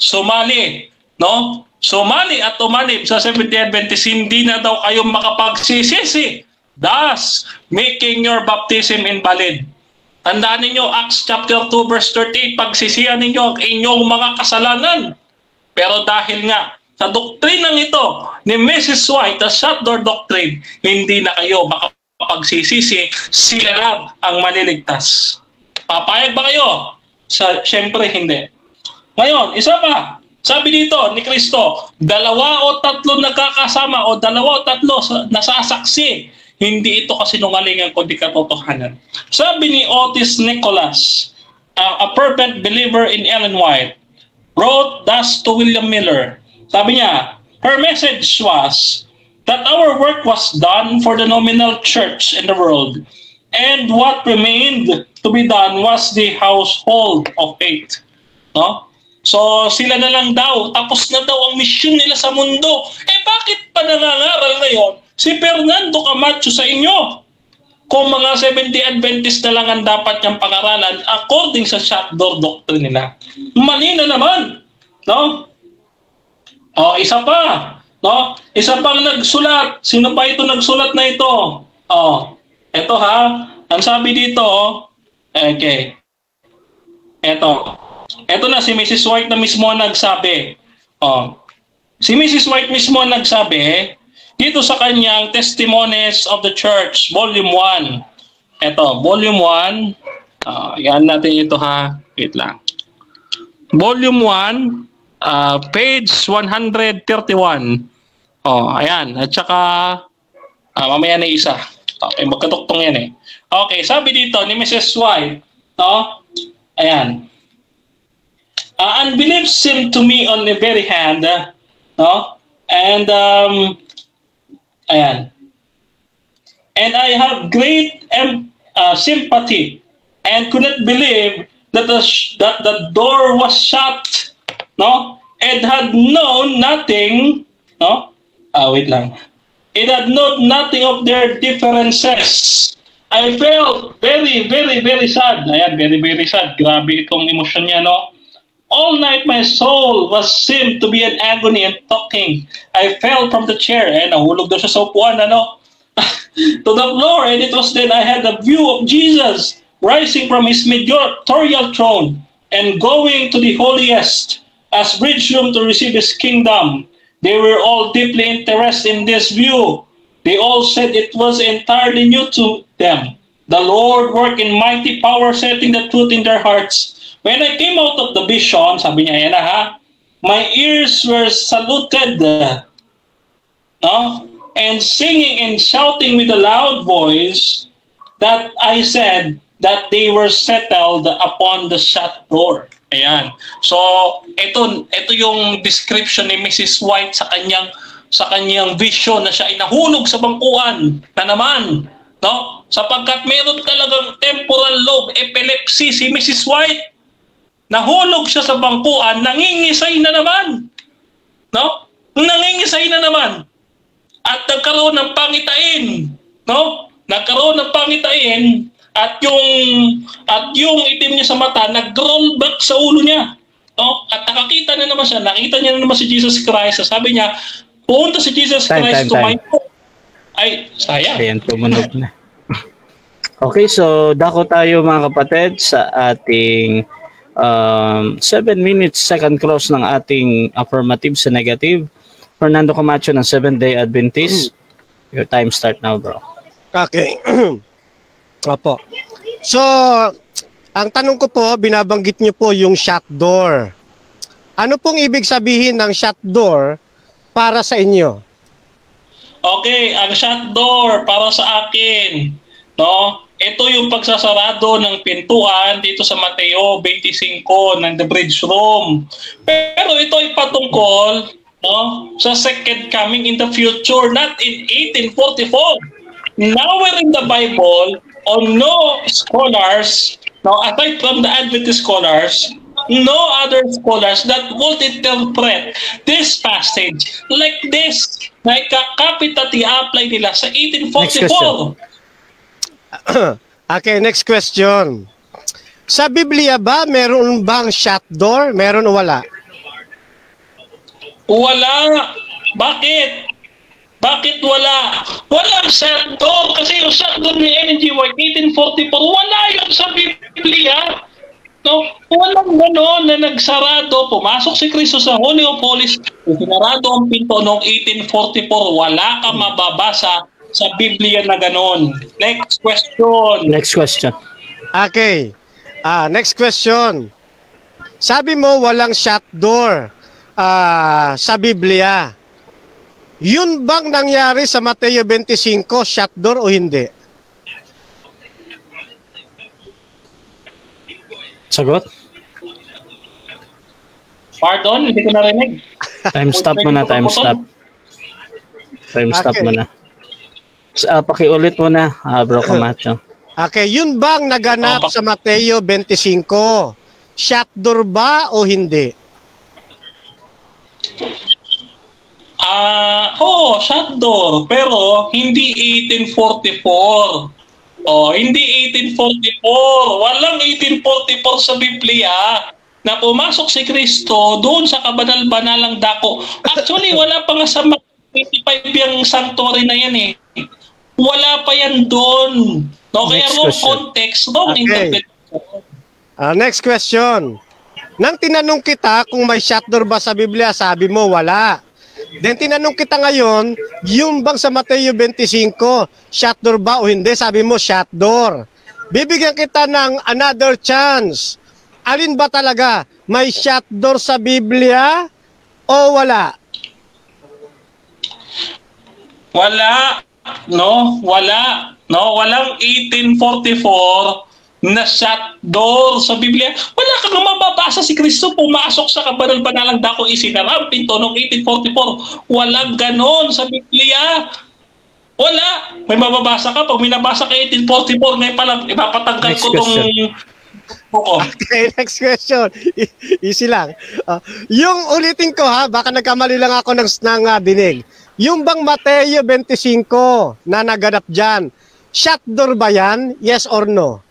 sumali, no? Sumali at umanib sa Seventh-day Adventist, hindi na daw kayo makapagsisisi, thus making your baptism invalid. Tandaan ninyo, Acts chapter 2 verse 38, pagsisihan ninyo ang inyong mga kasalanan. Pero dahil nga sa doktrinang ito ni Mrs. White, the shut door doctrine, hindi na kayo makapagsisisi, sila lang ang maliligtas. Papayag ba kayo? Siyempre hindi. Ngayon, isa pa. Sabi dito ni Kristo, 2 o 3 nagkakasama o 2 o 3 nasasaksi. Hindi ito kasinungalingan kundi katotohanan. Sabi ni Otis Nicholas, a fervent believer in Ellen White, wrote thus to William Miller. Sabi niya, her message was that our work was done for the nominal church in the world, and what remained to be done was the household of faith. No? So, sila na lang daw, tapos na daw ang misyon nila sa mundo. Bakit pa nangangaral ngayon si Fernando Camacho sa inyo? Kung mga Seventh-day Adventist na lang ang dapat niyang pag-aralan according sa shut door doctrine nila. Mali na naman. No? Isa pa. No? Isa pang nagsulat. Sino pa ito nagsulat na ito? Ito ha. Ang sabi dito, okay. Ito na si Mrs. White na mismo nagsabi. Si Mrs. White mismo nagsabi dito sa kanyang Testimonies of the Church, Volume 1. Ito, Volume 1. Yan natin ito ha. Wait lang. Volume 1, page 131. Ayan. At saka, mamaya na isa. Okay, magkatuktong yan eh. Okay, sabi dito ni Mrs. White, ayan. Unbelief seemed to me on the very hand, no? And ayan. And I have great sympathy and could not believe that the door was shut, no? And had known nothing, no? Wait lang. It had known nothing of their differences. I felt very, very, very sad. Ayan, very, very sad. Grabe itong emosyon niya, no? All night my soul seemed to be in agony and talking. I fell from the chair. Nahulog daw siya sa upuan, to the floor. And it was then I had a view of Jesus rising from his mediatorial throne and going to the holiest as bridge room to receive his kingdom. They were all deeply interested in this view. They all said it was entirely new to them. The Lord worked in mighty power, setting the truth in their hearts. When I came out of the vision, sabi niya, yan na ha, my ears were saluted, no? And singing and shouting with a loud voice, that I said that they were settled upon the shut door. Ayan. So, ito yung description ni Mrs. White sa kanyang vision na siya ay nahulog sa bangkuan na naman, no? Sapagkat meron talagang temporal lobe epilepsy si Mrs. White. Nahulog siya sa bangkuan, nangingisay na naman. No? Nangingisay na naman. At nagkaroon ng pangitain, no? Nagkaroon ng pangitain at yung itim niya sa mata nag-roll back sa ulo niya. No? At nakita na naman siya, nakita niya na naman si Jesus Christ. Sabi niya, pumunta si Jesus Christ to my home. Ay, sayang. Ayan, tumunog na. Okay, so dako tayo mga kapatid sa ating 7 minutes second cross ng ating affirmative sa negative. Fernando Camacho ng Seventh Day Adventist. Your time start now, bro. Okay. Opo. So, ang tanong ko po, binabanggit niyo po yung shut door. Ano pong ibig sabihin ng shut door para sa inyo? Okay, ang shut door para sa akin, no? Ito yung pagsasarado ng pintuan dito sa Mateo 25 ng The Bridge Room. Pero ito ay patungkol, no, sa second coming in the future, not in 1844. Nowhere in the Bible, or no scholars, no, aside from the Adventist scholars, no other scholars that would interpret this passage like this, na ikakapit at i-apply nila sa 1844. Okay, next question. Sa Biblia ba, meron bang shut door? Meron o wala? Wala. Bakit? Bakit wala? Walang shut door. Kasi yung shut door ni Ellen G. White, 1844, wala yun sa Biblia. No? Walang gano'n na nagsarado. Pumasok si Kristo sa Heliopolis, sinarado ang pinto noong 1844. Wala ka mababasa sa Biblia na gano'n. Next question. Next question. Okay. Next question. Sabi mo walang shut door sa Biblia. Yun bang nangyari sa Mateo 25, shut door o hindi? Sagot? Pardon, hindi ko narinig. Time stop muna, time stop. Time stop muna. Pakiulit muna, bro Camacho. Okay, yun bang naganap sa Mateo 25? Shut door ba o hindi? Shut door. Pero hindi 1844. Hindi 1844. Walang 1844 sa Biblia na pumasok si Kristo doon sa kabanal-banalang dako. Actually, wala pa nga sa 25 yung sanctuary na yan eh. Wala pa yan doon. No, kaya wrong context, wrong interpretation. Next question. Nang tinanong kita kung may shut door ba sa Biblia, sabi mo wala. Then tinanong kita ngayon, yung bang sa Mateo 25, shut door ba o hindi? Sabi mo shut door. Bibigyan kita ng another chance. Alin ba talaga? May shut door sa Biblia o wala? Wala. No, wala. No, walang 1844 na shut door sa Biblia. Wala kang mababasa si Kristo pumasok sa kabanal-banalang dako, isinara ang pinto noong 1844. Walang ganon sa Biblia. Wala. May mababasa ka. Pag minabasa ka 1844, ngayon pala ipapatanggal ko tong... Okay, next question. Easy lang. Yung ulitin ko ha, baka nagkamali lang ako ng dinig. Yung bang Mateo 25 na naganap dyan, shut door ba yan? Yes or no?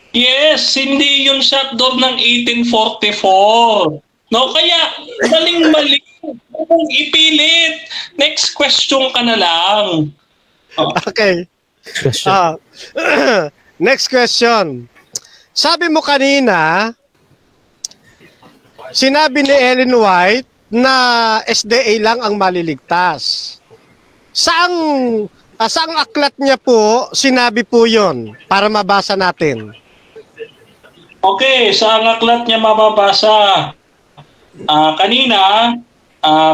Yes, hindi yung shut door ng 1844. No, kaya maling-mali. Kung ipilit, next question ka na lang. Okay. Next question. Sabi mo kanina, sinabi ni Ellen White na SDA lang ang maliligtas. Saang aklat niya po sinabi po yon para mabasa natin? Okay, sa aklat niya mababasa. Kanina,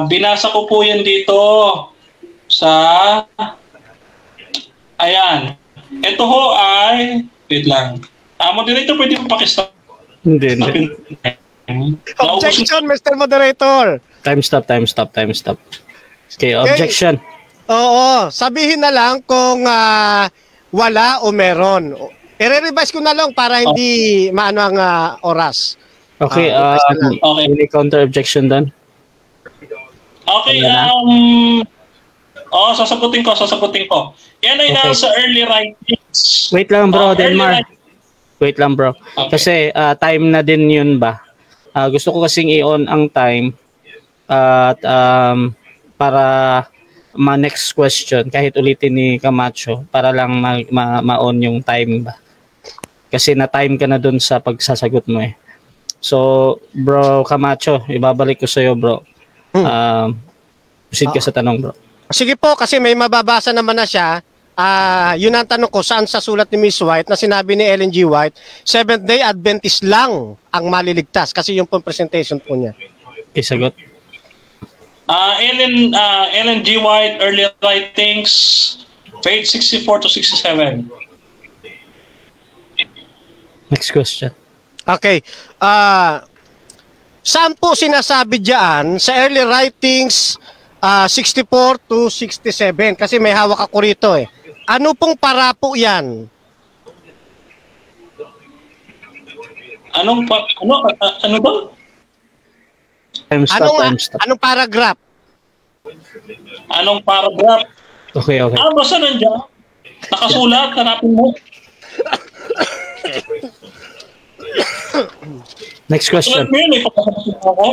binasa ko po yan dito sa... Ayan. Ito ho ay... Wait lang. Moderator, pwede mo pakistop? Hindi. Objection, Mr. Moderator. Time stop. Okay, objection. Oo, sabihin na lang kung wala o meron. I-revise ko na lang para hindi maano ang oras. Okay, Okay. any counter objection doon? Okay, sasagutin ko. Yan ay Okay. nasa early writings. Wait lang bro, Early Denmar. writings. Wait lang bro. Okay. Kasi time na din yun ba? Gusto ko kasing i-on ang time at para ma-next question kahit ulitin ni Camacho para lang ma-on yung time ba? Kasi na-time ka na dun sa pagsasagot mo eh. So, bro Camacho, ibabalik ko sa'yo bro. Proceed ka sa tanong bro. Sige po, kasi may mababasa naman na siya. Yun ang tanong ko, saan sa sulat ni Miss White na sinabi ni Ellen G. White, Seventh-day Adventist lang ang maliligtas. Kasi yung presentation po niya. Isagot. Ellen G. White, early writings, page 64 to 67. Next question. Okay. Saan po sinasabi diyan sa early writings 64 to 67? Kasi may hawak ako rito eh. Ano pong para po yan? Ano ba? Time stop. Anong paragraph? Anong paragraph? Okay. Basta nandiyan. Nakasulat, hanapin mo. Next question. Sulat mo yun, ipapakasin ako.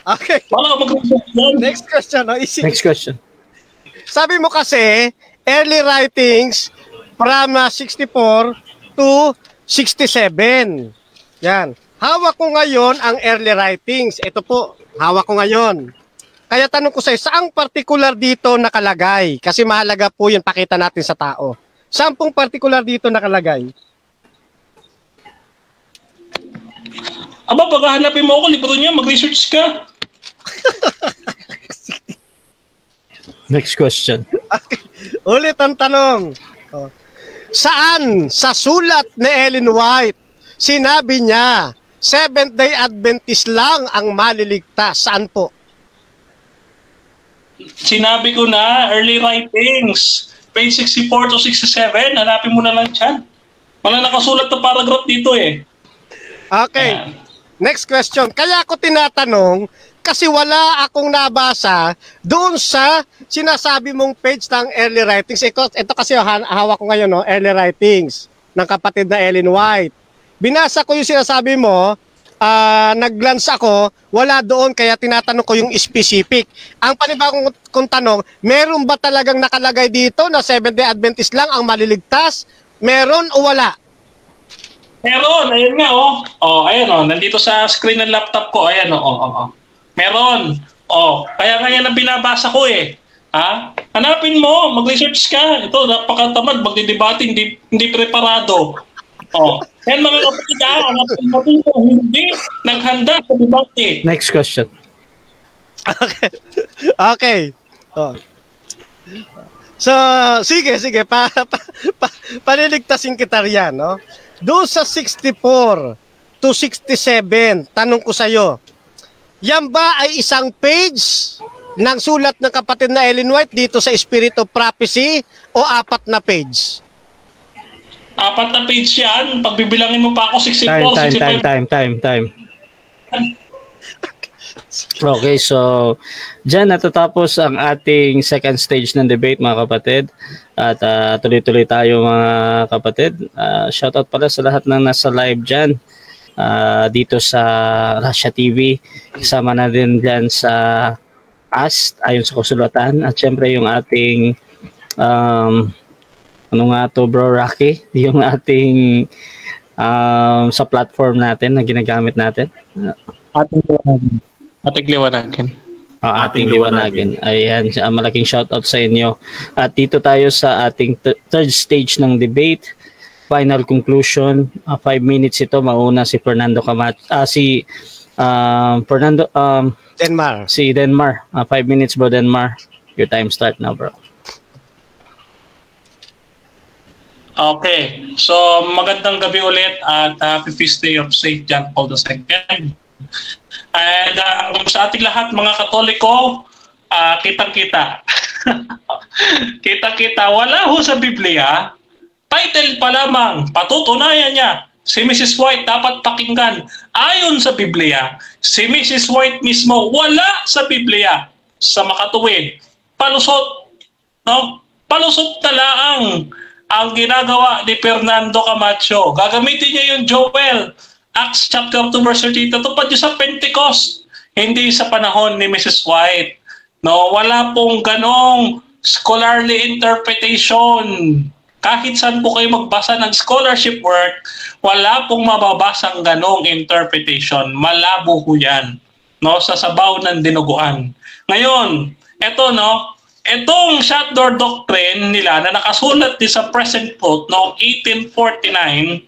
Okay. Wala ka mag-research yan. Next question. Next question. Sabi mo kasi, early writings from 64 to 67. Yan. Hawak ko ngayon ang early writings. Ito po, hawak ko ngayon. Kaya tanong ko sa'yo, saang particular dito nakalagay? Kasi mahalaga po yun, pakita natin sa tao. Saan pong particular dito nakalagay? Pag hanapin mo ako, libro niya, mag-research ka. Next question. Okay. Ulit ang tanong. Saan sa sulat ni Ellen White sinabi niya Seventh-day Adventist lang ang maliligtas? Saan po? Sinabi ko na, early writings, page 64 to 67, hanapin mo na lang dyan. Wala nakasulat na paragraph dito eh. Okay. Ayan. Next question. Kaya ako tinatanong kasi wala akong nabasa doon sa sinasabi mong page ng early writings. Ito kasi hawak ko ngayon, no? Early writings ng kapatid na Ellen White. Binasa ko yung sinasabi mo, nag-glance ako, wala doon kaya tinatanong ko yung specific. Ang panibagong kong tanong, meron ba talagang nakalagay dito na Seventh-day Adventist lang ang maliligtas? Meron o wala? Meron, ayun nga ayun nandito sa screen ng laptop ko, ayan Meron. Kaya nga yan ang binabasa ko eh. Hanapin mo, mag-research ka. Ito, napakatamad, magdidebate, hindi preparado. Yan mga kapatid, hanapin mo dito, hindi naghanda sa debate. Next question. Okay. So, sige. Paliligtasin kita riyan, no? Doon sa 64 to 67, tanong ko sa'yo, yan ba ay isang page ng sulat ng kapatid na Ellen White dito sa Spirit of Prophecy o 4 na page? 4 na page yan. Pagbibilangin mo pa ako, 64, 65. Time. Okay, so dyan natatapos ang ating second stage ng debate mga kapatid. At tuloy-tuloy tayo mga kapatid. Shoutout pala sa lahat ng nasa live dyan. Dito sa Russia TV. Kasama na din dyan sa AST ayon sa kasulatan. At syempre yung ating ano nga to bro Rocky? Yung ating sa platform natin na ginagamit natin. Ating liwanagin. Ating liwanagin. Ayan, malaking shoutout sa inyo. At dito tayo sa ating third stage ng debate. Final conclusion. 5 minutes ito. Mauna si Fernando Camacho. Si Fernando, Denmar. si Denmar. 5 minutes, bro, Denmar. Your time start now, bro. Okay. So, magandang gabi ulit at happy feast day of St. John Paul II. And sa ating lahat, mga Katoliko, kitang-kita. Kita-kita. Wala ho sa Biblia. Title pa lamang. Patutunayan niya. Si Mrs. White dapat pakinggan. Ayon sa Biblia, si Mrs. White mismo wala sa Biblia. Sa makatuwid. Palusot. No? Palusot na laang ang ginagawa ni Fernando Camacho. Gagamitin niya yung Joel, Acts chapter 2 verse 30. Tupad niyo sa Pentecost, hindi sa panahon ni Mrs. White. No, wala pong ganong scholarly interpretation. Kahit saan po kayo magbasa ng scholarship work, wala pong mababasang ganong interpretation. Malabo ho yan. No, sa sabaw ng dinuguan. Ngayon, eto no, etong shut door doctrine nila na nakasulat din sa present quote noong 1849,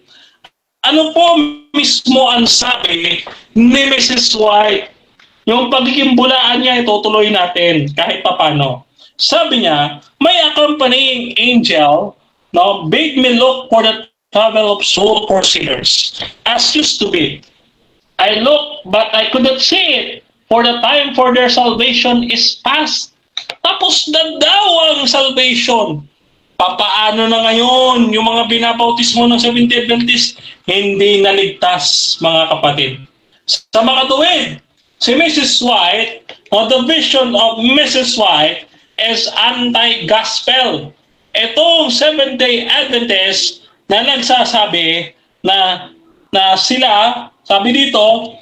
ano po mismo ang sabi ni Mrs. White? Yung pagiging bulaan niya, itutuloy natin kahit papano. Sabi niya, may accompanying angel, no, bade me look for the travel of soul for sinners, as used to be. I looked, but I could not see it, for the time for their salvation is past. Tapos na daw ang salvation. Papaano na ngayon yung mga binabautismo ng Seventh-day Adventist? Hindi naligtas, mga kapatid. Sa makatuwid, si Mrs. White, or the vision of Mrs. White is anti-gospel. Itong Seventh-day Adventist na nagsasabi na sila, sabi dito,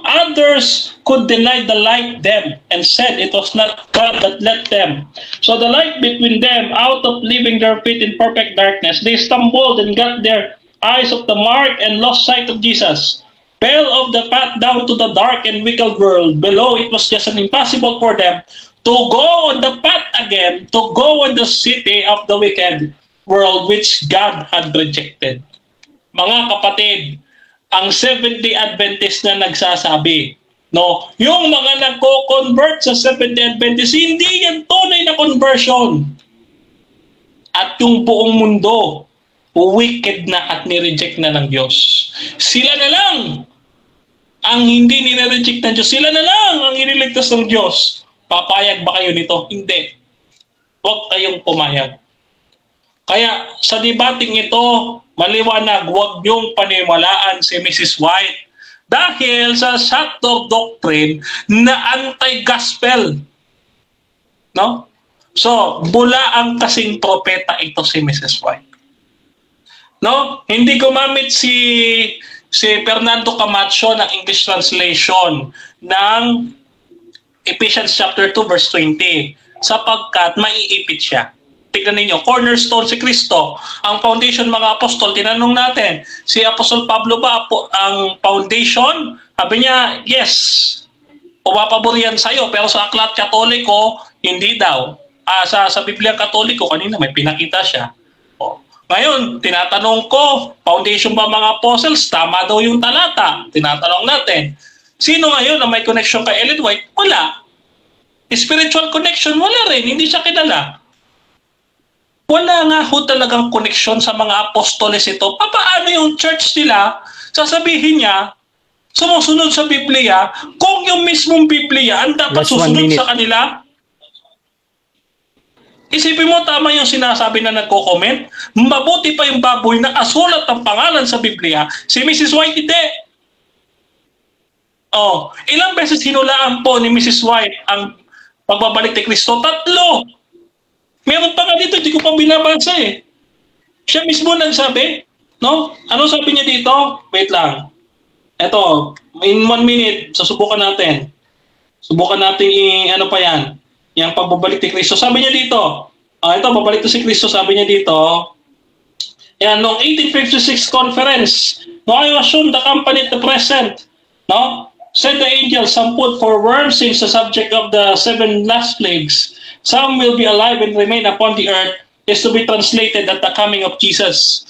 others could deny the light them and said it was not God that led them. So the light between them, out of leaving their feet in perfect darkness, they stumbled and got their eyes off the mark and lost sight of Jesus. Fell off the path down to the dark and wicked world. Below, it was just impossible for them to go on the path again, to go on the city of the wicked world which God had rejected. Mga kapatid, ang Seventh-day Adventist na nagsasabi, no, yung mga nagko-convert sa Seventh-day Adventist, hindi yan tunay na conversion. At yung buong mundo, wicked na at nireject na ng Diyos. Sila na lang ang hindi nireject ng Diyos. Sila na lang ang iniligtas ng Diyos. Papayag ba kayo nito? Hindi. Huwag kayong pumayag. Kaya sa debating ito, maliwanag, huwag niyong paniwalaan si Mrs. White dahil sa shut door doctrine na anti-gospel. No? So, bula ang kasing propeta ito si Mrs. White. No? Hindi gumamit si Fernando Camacho ng English translation ng Ephesians chapter 2 verse 20 sapagkat maiipit siya. Tignan ninyo, cornerstone si Kristo. Ang foundation, mga apostol, tinanong natin, si Apostol Pablo ba ang foundation? Sabi niya, yes. Pumapabor yan sa'yo, pero sa aklat katoliko, hindi daw. Sa Biblia katoliko, kanina may pinakita siya. Ngayon, tinatanong ko, foundation ba mga apostles? Tama daw yung talata. Tinatanong natin. Sino ngayon na may connection kay Ellen White? Wala. Spiritual connection, wala rin. Hindi siya kilala. Wala nga ho talagang koneksyon sa mga apostoles ito. Paano yung church nila, sasabihin niya, sumusunod sa Biblia, kung yung mismong Biblia ang dapat susunod sa kanila? Isipin mo, tama yung sinasabi na nagko-comment. Mabuti pa yung baboy na asulat ang pangalan sa Biblia. Si Mrs. White, hindi. Ilang beses hinulaan po ni Mrs. White ang pagbabalik ni Kristo? 3. Meron pa nga dito, hindi ko pa binabasa eh. Siya mismo nagsabi, no? Ano sabi niya dito? Wait lang. Ito, in 1 minute, susubukan natin. Subukan natin ano pa yan. Yung pagbabalik ni Kristo. Sabi niya dito, ito, babalik to si Kristo, sabi niya dito, yan, noong 1856 conference, no, I was shown the company at the present, no? Said the angel, some food for worms since the subject of the 7 last plagues. Some will be alive and remain upon the earth is to be translated at the coming of Jesus.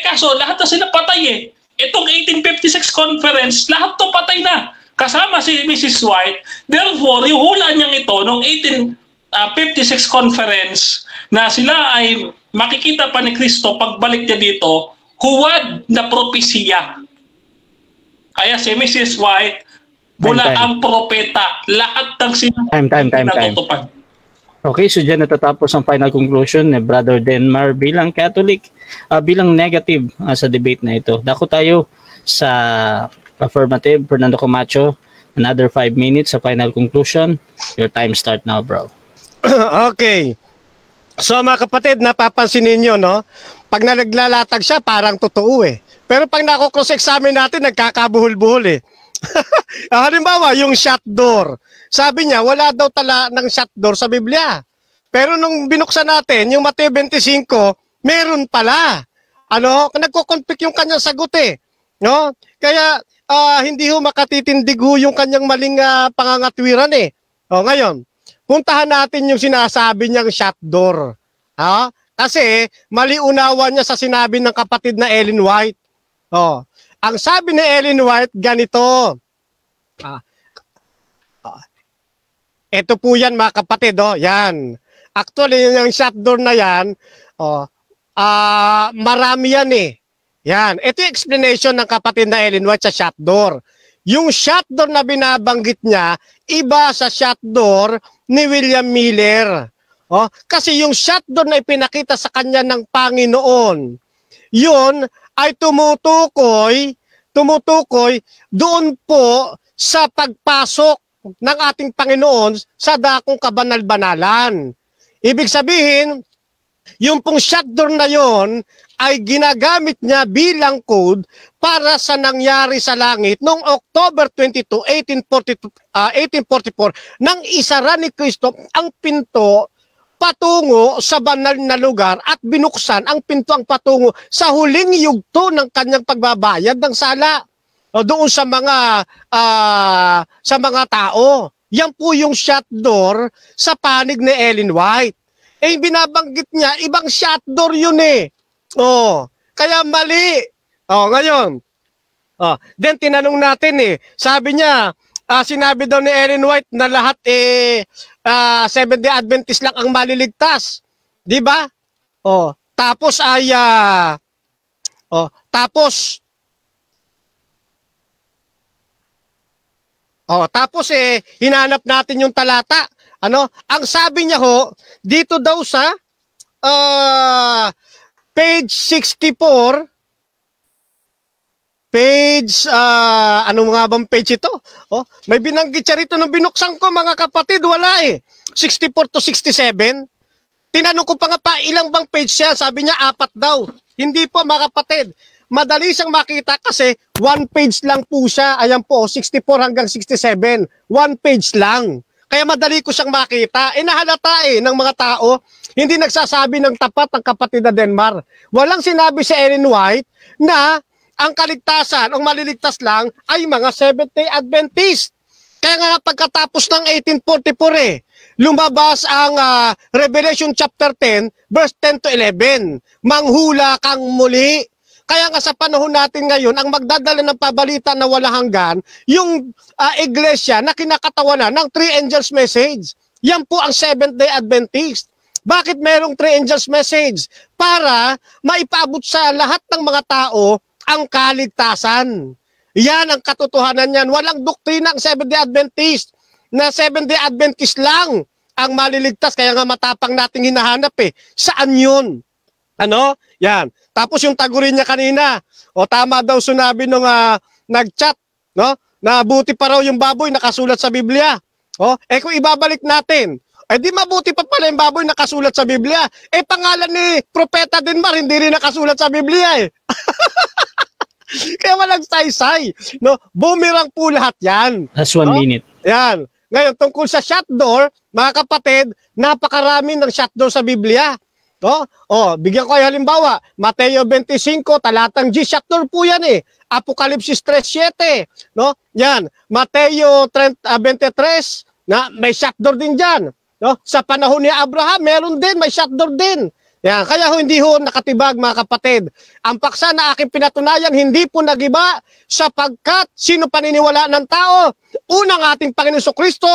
Kaso, lahat na sila patay eh. Itong 1856 conference, lahat to patay na. kasama si Mrs. White. Therefore, yung hula niyang ito noong 1856 conference na sila ay makikita pa ni Kristo pagbalik niya dito, huwad na propesya. Kaya si Mrs. White, mula ang propeta, lahat ng sinabi natutupad. Okay, so dyan natatapos ang final conclusion ni Brother Denmar bilang Catholic, bilang negative sa debate na ito. Dako tayo sa affirmative, Fernando Camacho, another 5 minutes sa final conclusion. Your time start now, bro. Okay. So mga kapatid, napapansin ninyo, no? Pag naglalatag siya, parang totoo eh. Pero pag nako-cross-examine natin, nagkakabuhol-buhol eh. Halimbawa, yung shut door. Sabi niya, wala daw tala ng shut door sa Biblia. Pero nung binuksan natin, yung Mateo 25, meron pala. Ano? Nagko-conflict yung kanyang sagot eh. No? Kaya, hindi ho makatitindig ho yung kanyang maling pangangatwiran eh. O, ngayon, puntahan natin yung sinasabi niyang shut door. Ha? Kasi, mali unawa niya sa sinabi ng kapatid na Ellen White. O, ang sabi ni Ellen White, ganito. Ito po yan mga kapatid, oh, yan. Actually, yung shut door na yan, marami yan eh. Yan. Ito yung explanation ng kapatid na Ellen White sa shut door. Yung shut door na binabanggit niya, iba sa shut door ni William Miller. Oh, kasi yung shut door na ipinakita sa kanya ng Panginoon, yun ay tumutukoy doon po sa pagpasok ng ating Panginoon sa dakong kabanal-banalan. Ibig sabihin, yung pong shut door na yon ay ginagamit niya bilang code para sa nangyari sa langit noong October 22, 1844 nang isara ni Kristo ang pinto patungo sa banal na lugar at binuksan ang pinto ang patungo sa huling yugto ng kanyang pagbabayad ng sala. O doon sa mga tao. Yan po yung shut door sa panig ni Ellen White. Eh binabanggit niya, ibang shut door yun eh. Oh, kaya mali. Oh, ngayon. Oh, then tinanong natin eh. Sabi niya, sinabi daw ni Ellen White na lahat Seventh-day Adventist lang ang maliligtas. 'Di ba? Oh, tapos hinanap natin yung talata. Ano? Ang sabi niya ho, dito daw sa page 64, ano nga bang page ito? Oh, may binanggit siya rito nung binuksan ko mga kapatid, wala eh. 64 to 67. Tinanong ko pa nga pa, ilang bang page siya? Sabi niya, 4 daw. Hindi po mga kapatid. Madali siyang makita kasi 1 page lang po siya. Ayan po, 64 hanggang 67. 1 page lang. Kaya madali ko siyang makita. Nahalata ng mga tao, hindi nagsasabi ng tapat ng kapatid na Denmar. Walang sinabi si Ellen White na ang kaligtasan, ang maliligtas lang, ay mga Seventh-day Adventist. Kaya nga pagkatapos ng 1844 lumabas ang Revelation chapter 10, verse 10 to 11. Manghula kang muli. Kaya nga sa panahon natin ngayon, ang magdadala ng pabalita na wala hanggan, yung iglesia na kinakatawanan ng 3 angels message. Yan po ang Seventh-day Adventist. Bakit merong 3 angels message? Para maipaabot sa lahat ng mga tao ang kaligtasan. Yan ang katotohanan yan. Walang doktrina ang Seventh-day Adventist na Seventh-day Adventist lang ang maliligtas. Kaya nga matapang nating hinahanap eh. Saan yun? Ano? Yan. Tapos yung tagurin niya kanina, tama daw sinabi nung nag-chat, no? Na buti pa raw yung baboy nakasulat sa Biblia. Kung ibabalik natin, di mabuti pa pala yung baboy nakasulat sa Biblia. Pangalan ni Propeta Denmar, hindi rin nakasulat sa Biblia eh. Kaya walang saysay. No? Boomerang po lahat yan. That's 1 minute. Yan. Ngayon, tungkol sa shut door, mga kapatid, napakarami ng shut door sa Biblia. Bigyan ko ay halimbawa, Mateo 25, talatang G, shut door po yan eh. Apokalipsis 3:7, no? Yan, Mateo 23, na may shut door din diyan, no? Sa panahon ni Abraham, meron din, may shut door din. Yan. Kaya hindi ho nakatibag mga kapatid. Ang paksa na aking pinatunayan, hindi po nagiba sapagkat sino paniniwalaan ng tao? Unang ating Panginoon Kristo,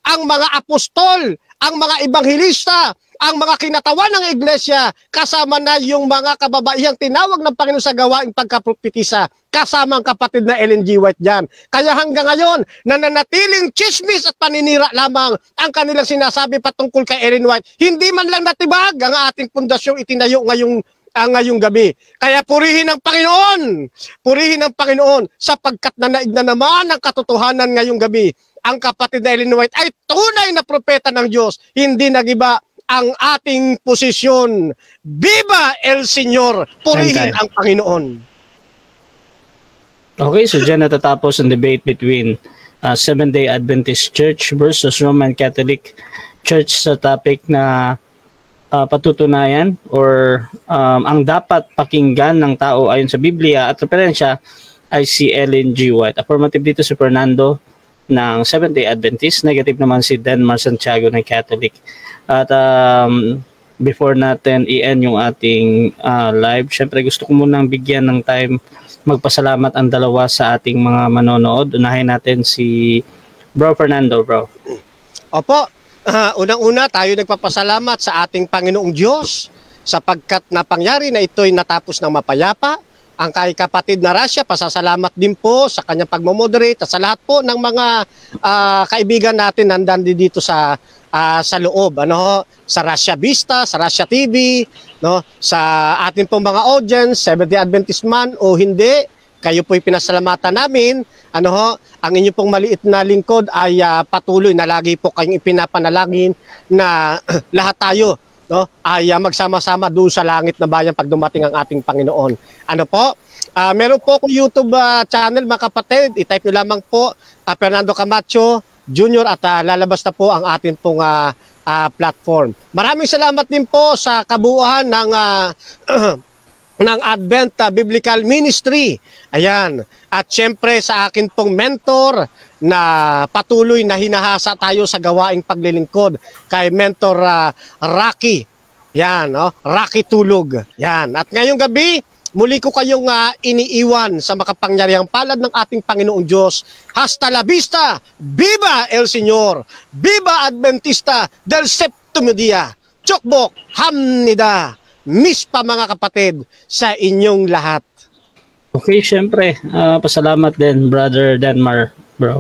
ang mga apostol, ang mga ebanghilista, ang mga kinatawan ng iglesia, kasama na yung mga kababaihang tinawag ng Panginoon sa gawaing pagkapropetisa, kasama ang kapatid na Ellen G. White dyan. Kaya hanggang ngayon, nananatiling chismis at paninira lamang ang kanilang sinasabi patungkol kay Ellen White. Hindi man lang natibag ang ating pundasyong itinayo ngayong gabi. Kaya purihin ang Panginoon! Purihin ang Panginoon sapagkat nanaig na naman ang katotohanan ngayong gabi. Ang kapatid na Ellen White ay tunay na propeta ng Diyos, hindi nagiba ang ating posisyon. Viva el Señor! Purihin ang Panginoon! Okay, so dyan natatapos ang debate between Seventh-day Adventist Church versus Roman Catholic Church sa topic na patutunayan or ang dapat pakinggan ng tao ayon sa Biblia at referensya ay si Ellen G. White. Affirmative dito si Fernando ng Seventh-day Adventist, negative naman si Denmar Santiago ng Catholic. At before natin i-end yung ating live, syempre gusto ko munang bigyan ng time magpasalamat ang dalawa sa ating mga manonood. Unahin natin si Bro Fernando, bro. Opo, unang-una tayo nagpapasalamat sa ating Panginoong Diyos sapagkat napangyari na ito'y natapos ng mapayapa. Ang kay kapatid na Russia, pasasalamat din po sa kanyang pagmomoderate at sa lahat po ng mga kaibigan natin nandan dito sa loob, sa Russia Vista, sa Russia TV, sa ating pong mga audience, Seventh-day Adventist man o hindi, kayo po'y pinasalamatan namin. Ang inyo pong maliit na lingkod ay patuloy na lagi po kayong ipinapanalangin na lahat tayo ay magsama-sama doon sa langit na bayan pag dumating ang ating Panginoon. Meron po akong YouTube channel mga kapatid. I-type nyo lamang po Fernando Camacho Jr. at lalabas na po ang ating pong platform. Maraming salamat din po sa kabuuan ng Advent Biblical Ministry. Ayan. At syempre sa akin pong mentor na patuloy na hinahasa tayo sa gawaing paglilingkod kay Mentor Rocky. Yan, Rocky Tulog. Yan. At ngayong gabi, muli ko kayong iniiwan sa makapangyarihang palad ng ating Panginoong Diyos. Hasta la vista! Viva el Señor! Viva Adventista del Septimo Dia! Chokbok! Hamnida! Miss pa mga kapatid sa inyong lahat. Okay, syempre, pasalamat din, Brother Denmar, bro.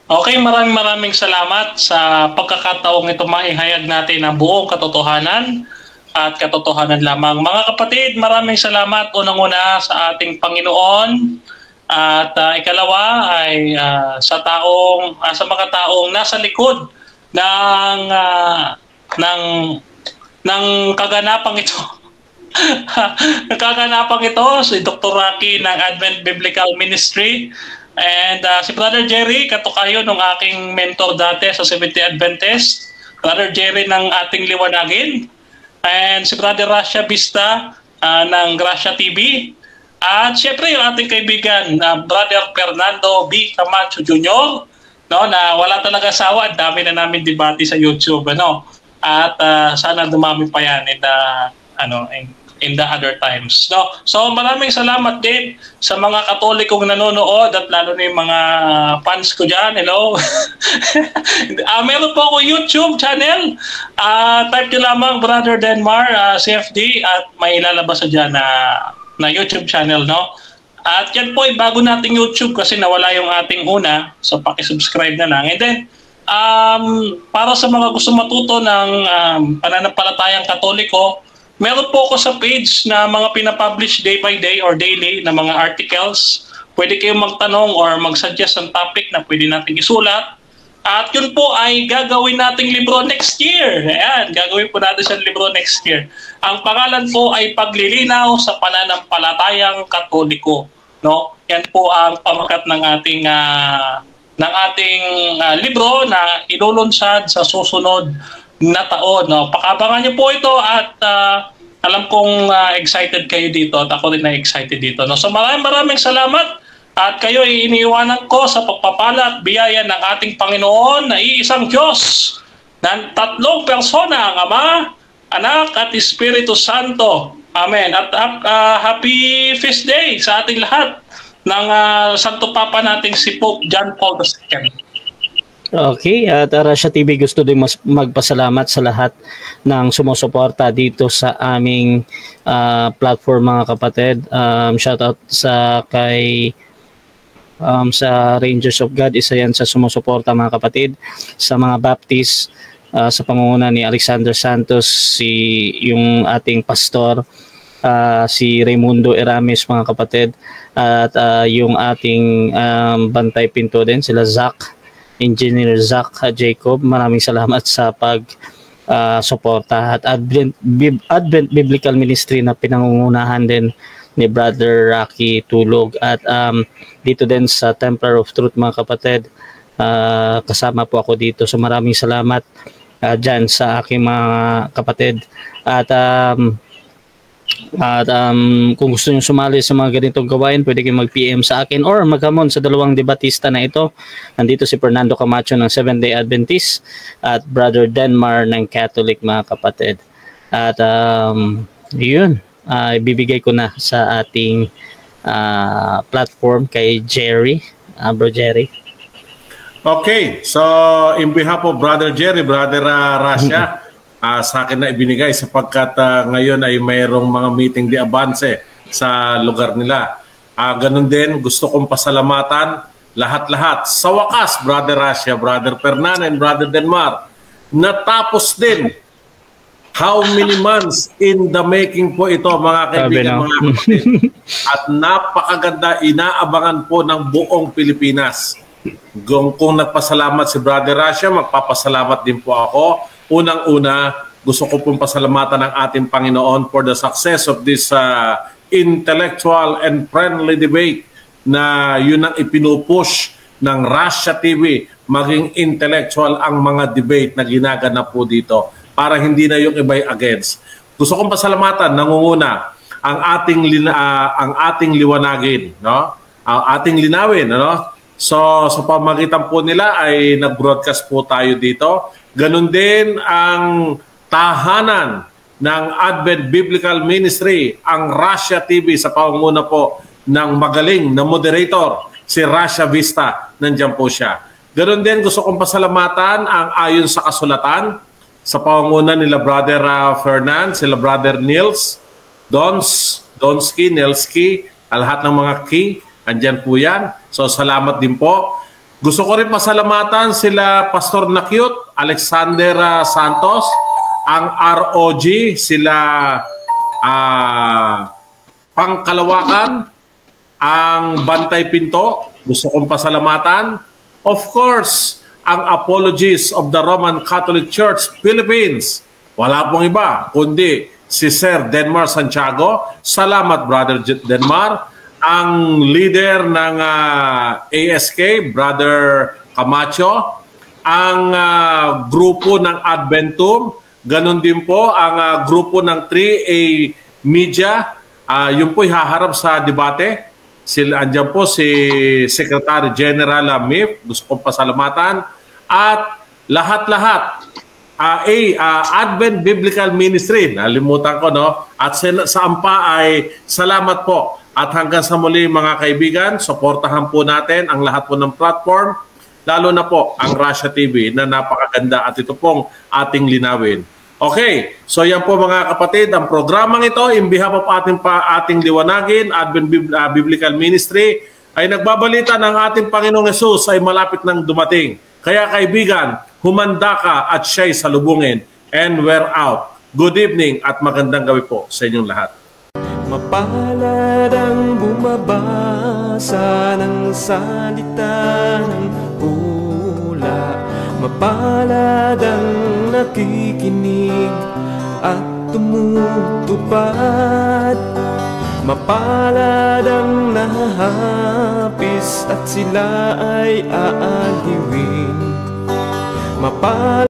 Okay, maraming salamat sa pagkakataong ito maihayag natin ang buong katotohanan at katotohanan lamang. Mga kapatid, maraming salamat unang-una sa ating Panginoon at ikalawa ay sa mga taong nasa likod ng kaganapang ito. Kaganapang ito si Dr. Rocky ng Advent Biblical Ministry and si Brother Jerry, katukayo ng aking mentor dati sa Seventh-day Adventist, Brother Jerry ng ating liwanagin, and si Brother Russia Vista ng Russia TV, at syempre yung ating kaibigan Brother Fernando B. Camacho Jr. Na wala talaga sawa, dami na namin debate sa YouTube at sana dumami pa yan in the other times. So maraming salamat din sa mga Katolikong nanonood at lalo na yung mga fans ko dyan. Hello. Meron po ako YouTube channel. Type nyo lamang Brother Denmar CFD at may ilalabas sa dyan na YouTube channel. At yan po ay bago nating YouTube kasi nawala yung ating una. So pakisubscribe na lang. And then para sa mga gusto matuto ng pananampalatayang Katoliko, meron po ako sa page na mga pinapublish day by day or daily na mga articles. Pwede kayong magtanong or mag-suggest ng topic na pwede natin isulat. At yun po ay gagawin nating libro next year. Ayan, gagawin po natin sa libro next year. Ang pangalan po ay Paglilinaw sa Pananampalatayang Katoliko. Yan po ang pamakat ng ating libro na ilulunsad sa susunod na taon. Pakabangan niyo po ito at alam kong excited kayo dito at ako rin na excited dito. So maraming salamat at kayo ay iniiwanan ko sa pagpapala at biyaya ng ating Panginoon na iisang Diyos ng tatlong persona, ang Ama, Anak at Espiritu Santo. Amen. At happy feast day sa ating lahat ng Santo Papa nating si Pope John Paul II. Okay, at Russia TV gusto din magpasalamat sa lahat ng sumusuporta dito sa aming platform, mga kapatid. Shoutout sa Rangers of God, isa yan sa sumusuporta, mga kapatid. Sa mga Baptist, sa pangunguna ni Alexander Santos, yung ating pastor, si Raimundo Eramis, mga kapatid, at yung ating bantay pinto din, sila Engineer Zach Jacob. Maraming salamat sa suporta, at Advent Biblical Ministry na pinangungunahan din ni Brother Rocky Tulog, at dito din sa Templar of Truth, mga kapatid, kasama po ako dito. So maraming salamat dyan sa aking mga kapatid, at kung gusto nyo sumali sa mga ganitong gawain, pwede kayong mag-PM sa akin or maghamon sa dalawang debatista na ito. Nandito si Fernando Camacho ng Seventh-day Adventist at Brother Denmar ng Catholic, mga kapatid. At yun, ibibigay ko na sa ating platform kay Jerry, Bro Jerry. Okay, so in behalf of Brother Jerry, Brother Rasha, sa akin na ibinigay sapagkat ngayon ay mayroong mga meeting di avance sa lugar nila. Ganun din, gusto kong pasalamatan lahat-lahat. Sa wakas, Brother Rasha, Brother Fernan, and Brother Denmar, natapos din. How many months in the making po ito, mga kaibigan, mga kapatid. At napakaganda, inaabangan po ng buong Pilipinas. Kung nagpasalamat si Brother Rasha, magpapasalamat din po ako. Unang-una, gusto ko pong pasalamatan ng ating Panginoon for the success of this intellectual and friendly debate na yun ang ipinupush ng Russia TV, maging intellectual ang mga debate na ginaganap po dito para hindi na yung iba'y against. Gusto kong pasalamatan, nangunguna, ang ating liwanagin, no? Ang ating linawin, no? So sa pamagitan po nila ay nag-broadcast po tayo dito. Ganon din ang tahanan ng Advent Biblical Ministry, ang Russia TV, sa pangunguna po ng magaling na moderator, si Russia Vista. Nandiyan po siya. Ganon din, gusto kong pasalamatan ang Ayon sa Kasulatan, sa pangunguna nila Brother Fernan, sila Brother Nils, Donsky, Nelski, lahat ng mga key, andyan po yan. So salamat din po. Gusto ko rin pasalamatan sila Pastor Nakyut, Alexander Santos, ang ROG, sila Pangkalawakan, ang Bantay Pinto. Gusto kong pasalamatan. Of course, ang Apologies of the Roman Catholic Church Philippines. Wala pong iba, kundi si Sir Denmar Santiago. Salamat, Brother Denmar. Ang leader ng ASK, Brother Camacho, ang grupo ng Adventum, ganun din po ang grupo ng 3A Media, yun po haharap sa debate. Andyan po si Secretary General MIF, gusto kong pasalamatan, at lahat-lahat, Advent Biblical Ministry, nalimutan ko, no? At sa AMPA ay salamat po. At hanggang sa muli, mga kaibigan, suportahan po natin ang lahat po ng platform, lalo na po ang Russia TV na napakaganda, at ito pong ating linawin. Okay, so yan po, mga kapatid, ang programang ito, in behalf of ating liwanagin, Advent Biblical Ministry, ay nagbabalita ng ating Panginoong Hesus ay malapit nang dumating. Kaya kaibigan, humanda ka at siya'y salubungin, and we're out. Good evening at magandang gabi po sa inyong lahat. Mapalad ang bumabasa ng salita ng pula. Mapalad ang nakikinig at tumutupad. Mapalad ang nahahapis at sila ay aaliwin. Mapalad